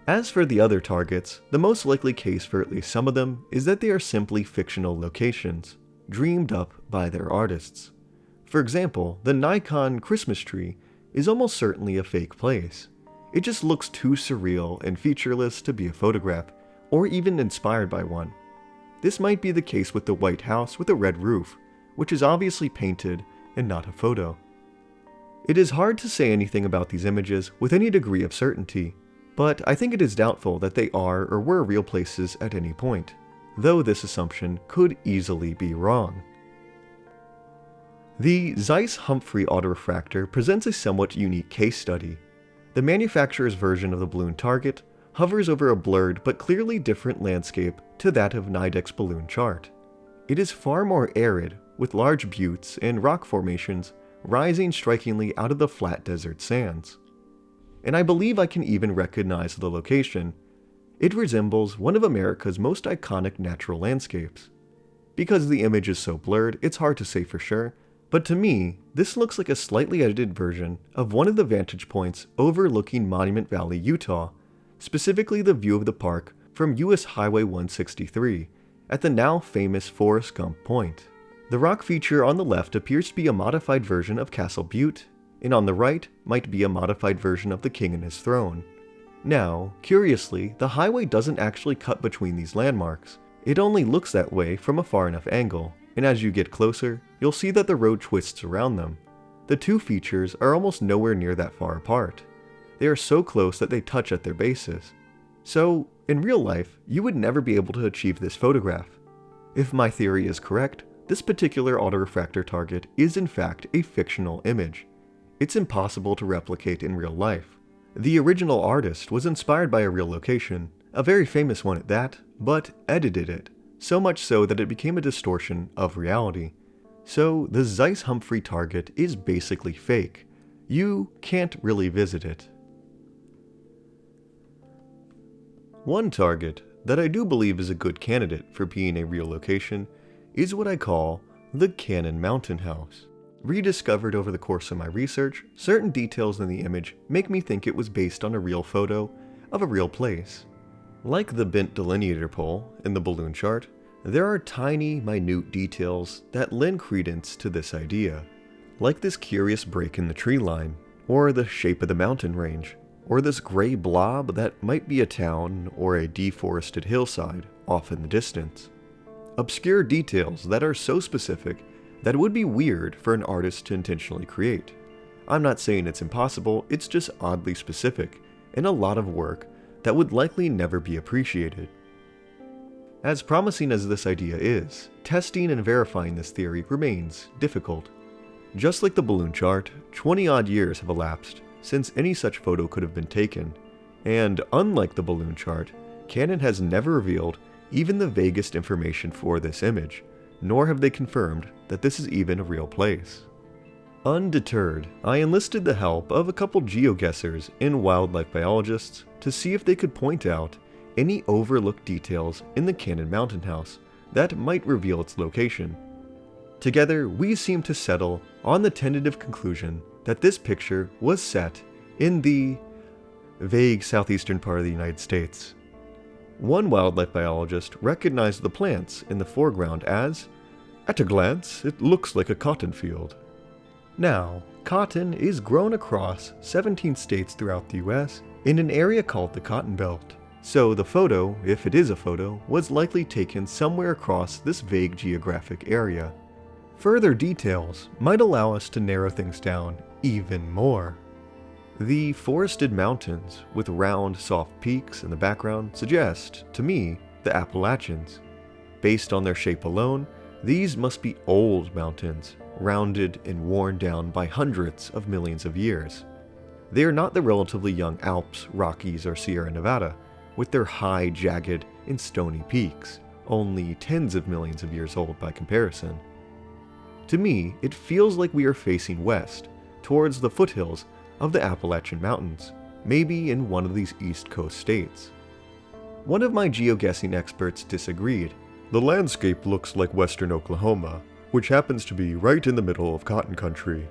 As for the other targets, the most likely case for at least some of them is that they are simply fictional locations, dreamed up by their artists. For example, the Nikon Christmas tree is almost certainly a fake place. It just looks too surreal and featureless to be a photograph, or even inspired by one. This might be the case with the White House with a red roof, which is obviously painted and not a photo. It is hard to say anything about these images with any degree of certainty, but I think it is doubtful that they are or were real places at any point, though this assumption could easily be wrong. The Zeiss-Humphrey autorefractor presents a somewhat unique case study. The manufacturer's version of the balloon target hovers over a blurred but clearly different landscape to that of Nidek's balloon chart. It is far more arid, with large buttes and rock formations rising strikingly out of the flat desert sands. And I believe I can even recognize the location. It resembles one of America's most iconic natural landscapes. Because the image is so blurred, it's hard to say for sure, but to me, this looks like a slightly edited version of one of the vantage points overlooking Monument Valley, Utah, specifically the view of the park from US Highway 163 at the now famous Forest Gump Point. The rock feature on the left appears to be a modified version of Castle Butte, and on the right might be a modified version of the king and his throne. Now, curiously, the highway doesn't actually cut between these landmarks. It only looks that way from a far enough angle, and as you get closer, you'll see that the road twists around them. The two features are almost nowhere near that far apart. They are so close that they touch at their bases. So, in real life, you would never be able to achieve this photograph. If my theory is correct, this particular autorefractor target is in fact a fictional image. It's impossible to replicate in real life. The original artist was inspired by a real location, a very famous one at that, but edited it, so much so that it became a distortion of reality. So the Zeiss-Humphrey target is basically fake. You can't really visit it. One target that I do believe is a good candidate for being a real location is what I call the Cannon Mountain House. Rediscovered over the course of my research, certain details in the image make me think it was based on a real photo of a real place. Like the bent delineator pole in the balloon chart, there are tiny, minute details that lend credence to this idea, like this curious break in the tree line, or the shape of the mountain range, or this gray blob that might be a town or a deforested hillside off in the distance. Obscure details that are so specific that it would be weird for an artist to intentionally create. I'm not saying it's impossible, it's just oddly specific, and a lot of work that would likely never be appreciated. As promising as this idea is, testing and verifying this theory remains difficult. Just like the balloon chart, 20-odd years have elapsed since any such photo could have been taken, and unlike the balloon chart, Canon has never revealed even the vaguest information for this image, nor have they confirmed that this is even a real place. Undeterred, I enlisted the help of a couple geoguessers and wildlife biologists to see if they could point out any overlooked details in the Cannon Mountain House that might reveal its location. Together, we seemed to settle on the tentative conclusion that this picture was set in the vague southeastern part of the United States. One wildlife biologist recognized the plants in the foreground as, "At a glance, it looks like a cotton field." Now, cotton is grown across 17 states throughout the US in an area called the Cotton Belt. So the photo, if it is a photo, was likely taken somewhere across this vague geographic area. Further details might allow us to narrow things down even more. The forested mountains with round, soft peaks in the background suggest, to me, the Appalachians. Based on their shape alone, these must be old mountains, rounded and worn down by hundreds of millions of years. They are not the relatively young Alps, Rockies, or Sierra Nevada, with their high, jagged, and stony peaks, only tens of millions of years old by comparison. To me, it feels like we are facing west, towards the foothills of the Appalachian Mountains, maybe in one of these East Coast states. One of my geoguessing experts disagreed. The landscape looks like western Oklahoma, which happens to be right in the middle of cotton country.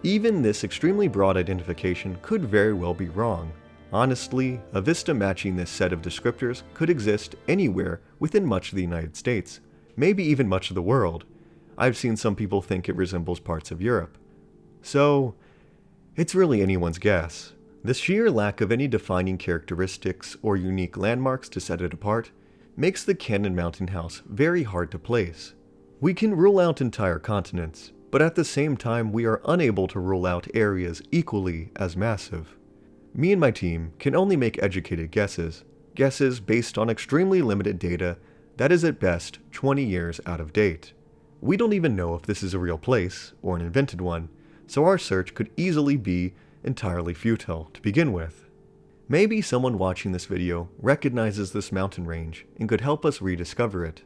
Even this extremely broad identification could very well be wrong. Honestly, a vista matching this set of descriptors could exist anywhere within much of the United States, maybe even much of the world. I've seen some people think it resembles parts of Europe. So, it's really anyone's guess. The sheer lack of any defining characteristics or unique landmarks to set it apart makes the Cannon Mountain House very hard to place. We can rule out entire continents, but at the same time we are unable to rule out areas equally as massive. Me and my team can only make educated guesses based on extremely limited data that is at best 20 years out of date. We don't even know if this is a real place or an invented one, so our search could easily be entirely futile to begin with. Maybe someone watching this video recognizes this mountain range and could help us rediscover it.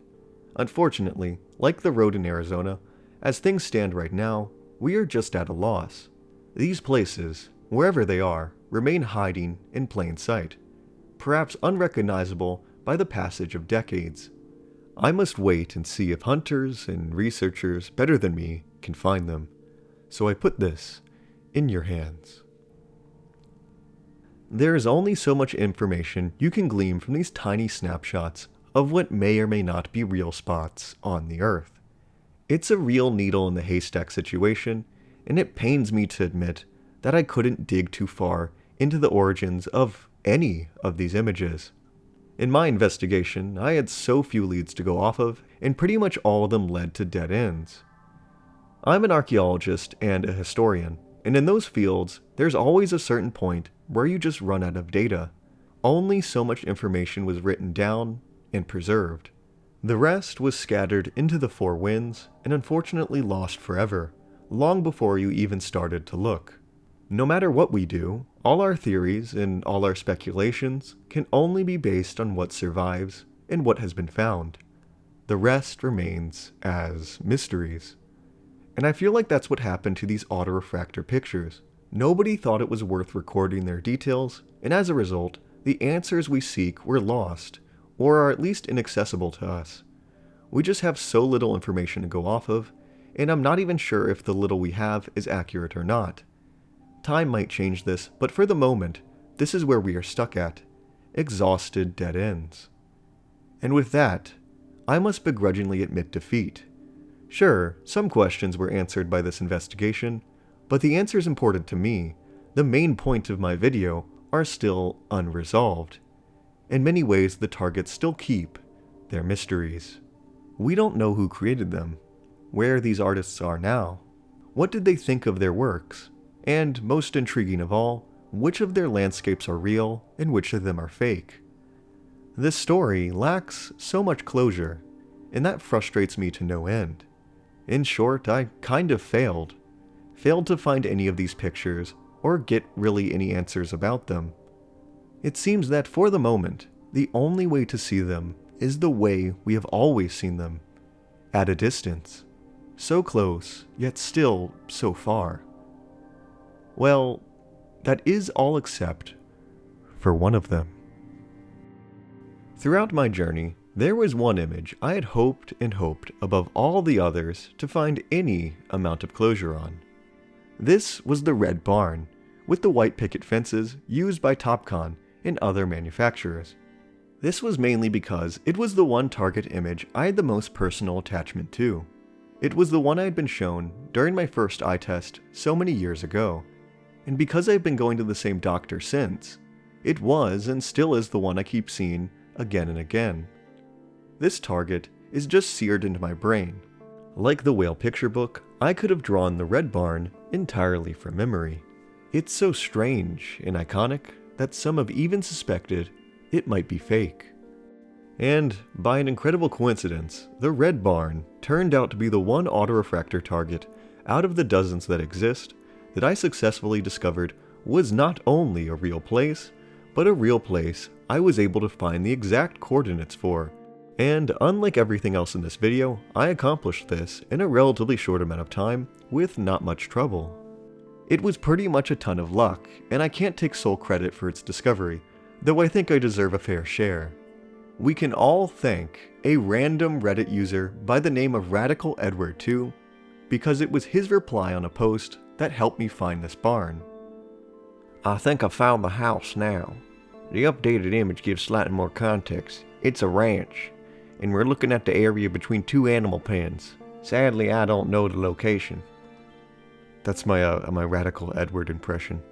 Unfortunately, like the road in Arizona, as things stand right now, we are just at a loss. These places, wherever they are, remain hiding in plain sight, perhaps unrecognizable by the passage of decades. I must wait and see if hunters and researchers better than me can find them. So I put this in your hands. There is only so much information you can glean from these tiny snapshots of what may or may not be real spots on the Earth. It's a real needle in the haystack situation, and it pains me to admit that I couldn't dig too far into the origins of any of these images. In my investigation, I had so few leads to go off of, and pretty much all of them led to dead ends. I'm an archaeologist and a historian, and in those fields, there's always a certain point where you just run out of data. Only so much information was written down and preserved. The rest was scattered into the four winds and unfortunately lost forever, long before you even started to look. No matter what we do, all our theories and all our speculations can only be based on what survives and what has been found. The rest remains as mysteries. And I feel like that's what happened to these autorefractor pictures. Nobody thought it was worth recording their details, and as a result, the answers we seek were lost, or are at least inaccessible to us. We just have so little information to go off of, and I'm not even sure if the little we have is accurate or not. Time might change this, but for the moment, this is where we are stuck at. Exhausted dead ends. And with that, I must begrudgingly admit defeat. Sure, some questions were answered by this investigation, but the answers important to me, the main point of my video, are still unresolved. In many ways, the targets still keep their mysteries. We don't know who created them, where these artists are now, what did they think of their works, and most intriguing of all, which of their landscapes are real and which of them are fake. This story lacks so much closure, and that frustrates me to no end. In short, I kind of failed to find any of these pictures or get really any answers about them. It seems that for the moment, the only way to see them is the way we have always seen them, at a distance, so close, yet still so far. Well, that is all except for one of them. Throughout my journey, there was one image I had hoped and hoped above all the others to find any amount of closure on. This was the red barn, with the white picket fences used by Topcon and other manufacturers. This was mainly because it was the one target image I had the most personal attachment to. It was the one I had been shown during my first eye test so many years ago, and because I've been going to the same doctor since, It was and still is the one I keep seeing again and again. This target is just seared into my brain. Like the whale picture book, I could have drawn the red barn entirely from memory. It's so strange and iconic that some have even suspected it might be fake. And by an incredible coincidence, the red barn turned out to be the one autorefractor target out of the dozens that exist that I successfully discovered was not only a real place, but a real place I was able to find the exact coordinates for. And unlike everything else in this video, I accomplished this in a relatively short amount of time with not much trouble. It was pretty much a ton of luck, and I can't take sole credit for its discovery, though I think I deserve a fair share. We can all thank a random Reddit user by the name of Radical Edward 2, because it was his reply on a post that helped me find this barn. I think I found the house now. The updated image gives slightly more context. It's a ranch, and we're looking at the area between two animal pens. Sadly, I don't know the location. That's my Radical Edward impression.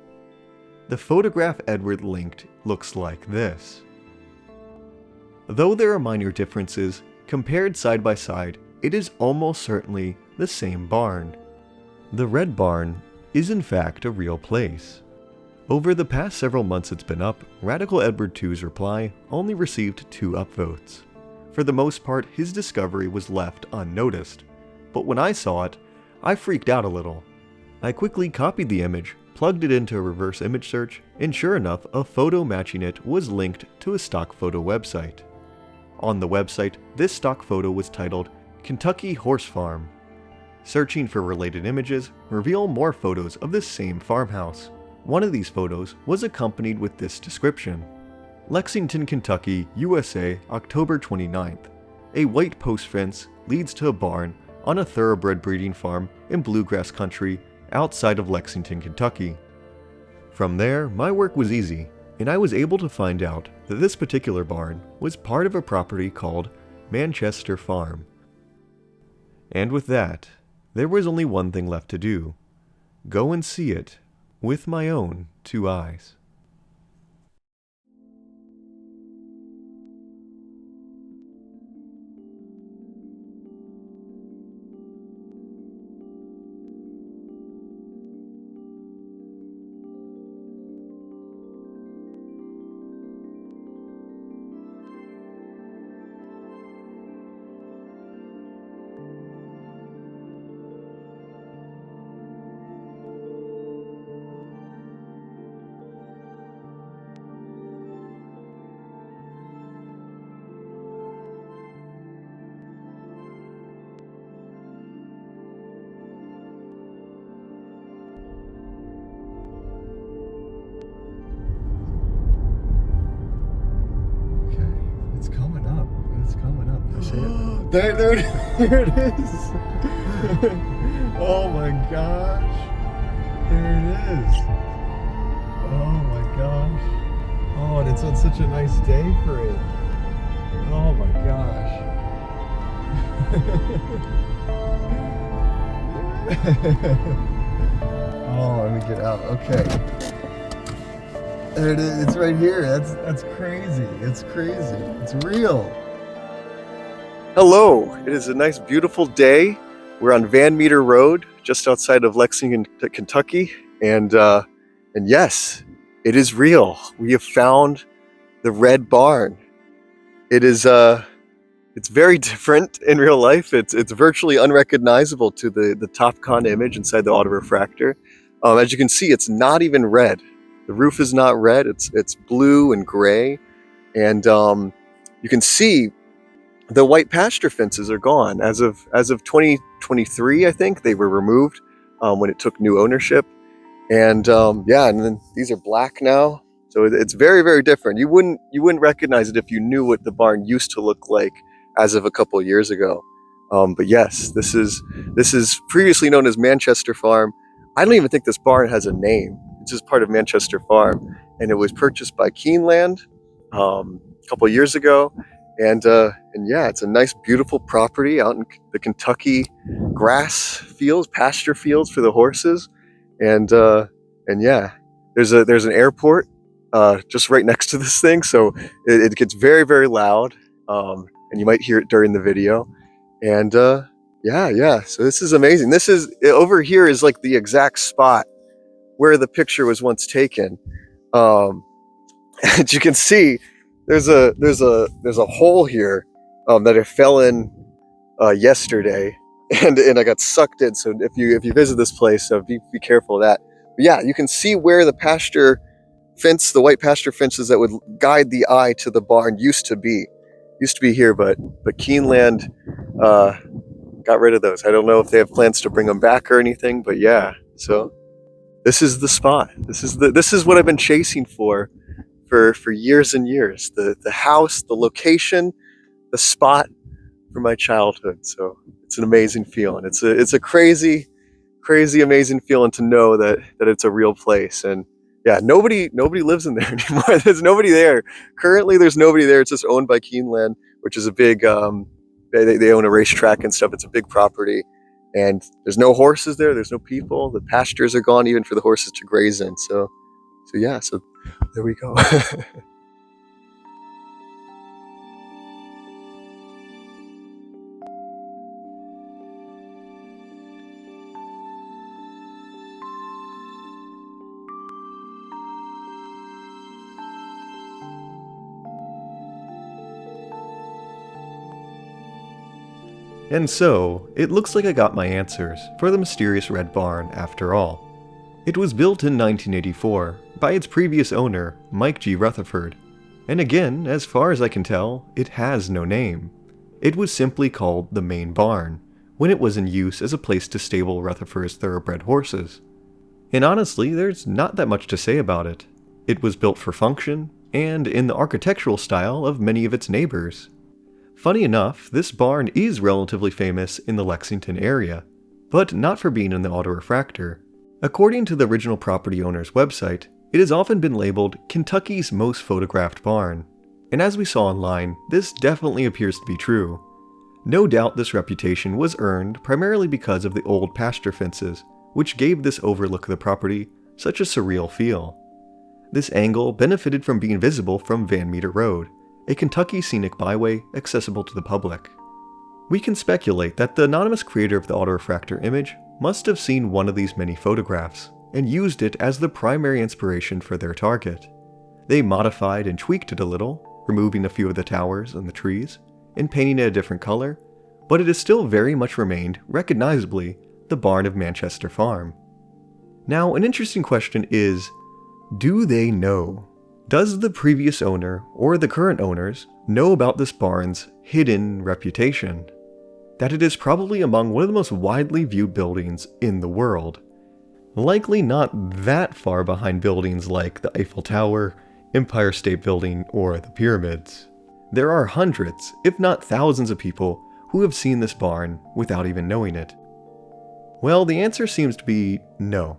The photograph Edward linked looks like this. Though there are minor differences, compared side by side, it is almost certainly the same barn. The red barn is in fact a real place. Over the past several months it's been up, Radical Edward 2's reply only received 2 upvotes. For the most part, his discovery was left unnoticed, but when I saw it, I freaked out a little. I quickly copied the image, plugged it into a reverse image search, and sure enough, a photo matching it was linked to a stock photo website. On the website, this stock photo was titled Kentucky Horse Farm. Searching for related images reveal more photos of this same farmhouse. One of these photos was accompanied with this description. Lexington, Kentucky, USA, October 29th. A white post fence leads to a barn on a thoroughbred breeding farm in bluegrass country outside of Lexington, Kentucky. From there, my work was easy, and I was able to find out that this particular barn was part of a property called Manchester Farm. And with that, there was only one thing left to do. Go and see it with my own 2 eyes. There it is. Oh my gosh. There it is. Oh my gosh. Oh, and it's on such a nice day for it. Oh my gosh. Oh, let me get out. Okay. There it is. It's right here. That's crazy. It's crazy. It's real. Hello, it is a nice beautiful day. We're on Van Meter Road, just outside of Lexington, Kentucky, and yes, it is real. We have found the red barn. It is it's very different in real life. It's virtually unrecognizable to the TopCon image inside the autorefractor. As you can see, it's not even red. The roof is not red. It's blue and gray, and you can see the white pasture fences are gone. As of 2023, I think they were removed when it took new ownership. And yeah, and then these are black now. So it's very, very different. You wouldn't recognize it if you knew what the barn used to look like as of a couple of years ago. But yes, this is previously known as Manchester Farm. I don't even think this barn has a name. It's just part of Manchester Farm, and it was purchased by Keeneland a couple of years ago. And yeah, it's a nice, beautiful property out in the Kentucky grass fields, pasture fields for the horses. And yeah, there's an airport just right next to this thing, so it gets very, very loud, and you might hear it during the video. And yeah, so this is amazing. This is, over here is like the exact spot where the picture was once taken. As you can see, there's a hole here that I fell in yesterday, and I got sucked in. So if you visit this place, so be careful of that. But yeah, you can see where the pasture fence, the white pasture fences that would guide the eye to the barn used to be here, but Keeneland got rid of those. I don't know if they have plans to bring them back or anything, but yeah. So this is the spot. This is what I've been chasing for years and years. The house, the location, the spot for my childhood. So it's an amazing feeling. It's a crazy, amazing feeling to know that it's a real place. And yeah, nobody lives in there anymore. There's nobody there. Currently, there's nobody there. It's just owned by Keeneland, which is a big, they own a racetrack and stuff. It's a big property. And there's no horses there. There's no people. The pastures are gone even for the horses to graze in. So yeah, so there we go. And so, it looks like I got my answers for the mysterious red barn after all. It was built in 1984 by its previous owner, Mike G. Rutherford, and again, as far as I can tell, it has no name. It was simply called the Main Barn when it was in use as a place to stable Rutherford's thoroughbred horses. And honestly, there's not that much to say about it. It was built for function, and in the architectural style of many of its neighbors. Funny enough, this barn is relatively famous in the Lexington area, but not for being in the autorefractor. According to the original property owner's website, it has often been labeled Kentucky's most photographed barn. And as we saw online, this definitely appears to be true. No doubt this reputation was earned primarily because of the old pasture fences, which gave this overlook of the property such a surreal feel. This angle benefited from being visible from Van Meter Road, a Kentucky scenic byway accessible to the public. We can speculate that the anonymous creator of the autorefractor image must have seen one of these many photographs and used it as the primary inspiration for their target. They modified and tweaked it a little, removing a few of the towers and the trees, and painting it a different color, but it has still very much remained, recognizably, the barn of Manchester Farm. Now, an interesting question is, do they know? Does the previous owner, or the current owners, know about this barn's hidden reputation? That it is probably among one of the most widely viewed buildings in the world. Likely not that far behind buildings like the Eiffel Tower, Empire State Building, or the pyramids. There are hundreds, if not thousands of people who have seen this barn without even knowing it. Well, the answer seems to be no.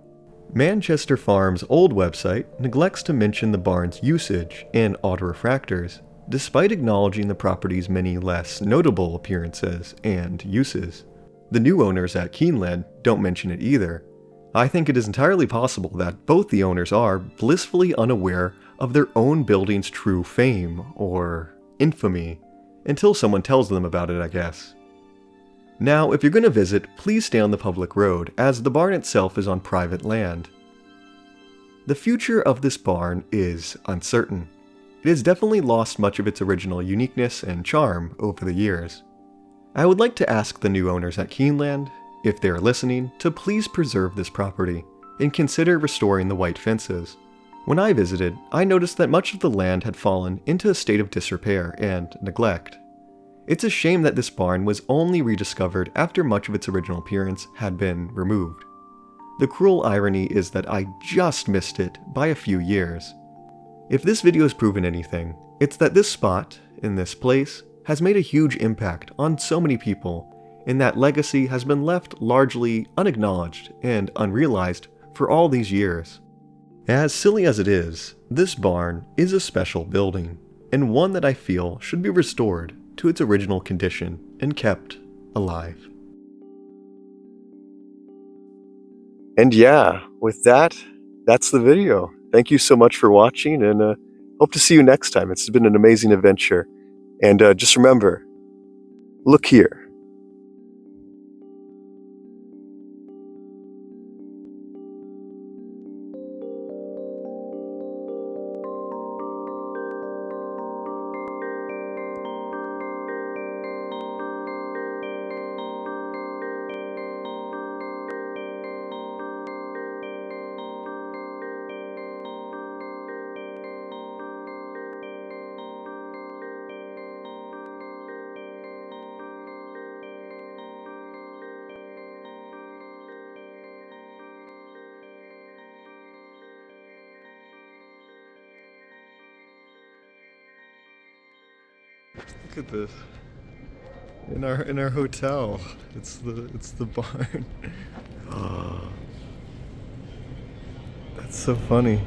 Manchester Farm's old website neglects to mention the barn's usage in autorefractors, despite acknowledging the property's many less notable appearances and uses. The new owners at Keeneland don't mention it either. I think it is entirely possible that both the owners are blissfully unaware of their own building's true fame, or infamy, until someone tells them about it, I guess. Now, if you're going to visit, please stay on the public road, as the barn itself is on private land. The future of this barn is uncertain. It has definitely lost much of its original uniqueness and charm over the years. I would like to ask the new owners at Keeneland, if they are listening, to please preserve this property and consider restoring the white fences. When I visited, I noticed that much of the land had fallen into a state of disrepair and neglect. It's a shame that this barn was only rediscovered after much of its original appearance had been removed. The cruel irony is that I just missed it by a few years. If this video has proven anything, it's that this spot, in this place, has made a huge impact on so many people, and that legacy has been left largely unacknowledged and unrealized for all these years. As silly as it is, this barn is a special building, and one that I feel should be restored to its original condition and kept alive. And yeah, with that, that's the video. thank you so much for watching, and hope to see you next time. It's been an amazing adventure. And just remember, look here. Look at this. In our hotel. It's the barn. That's so funny.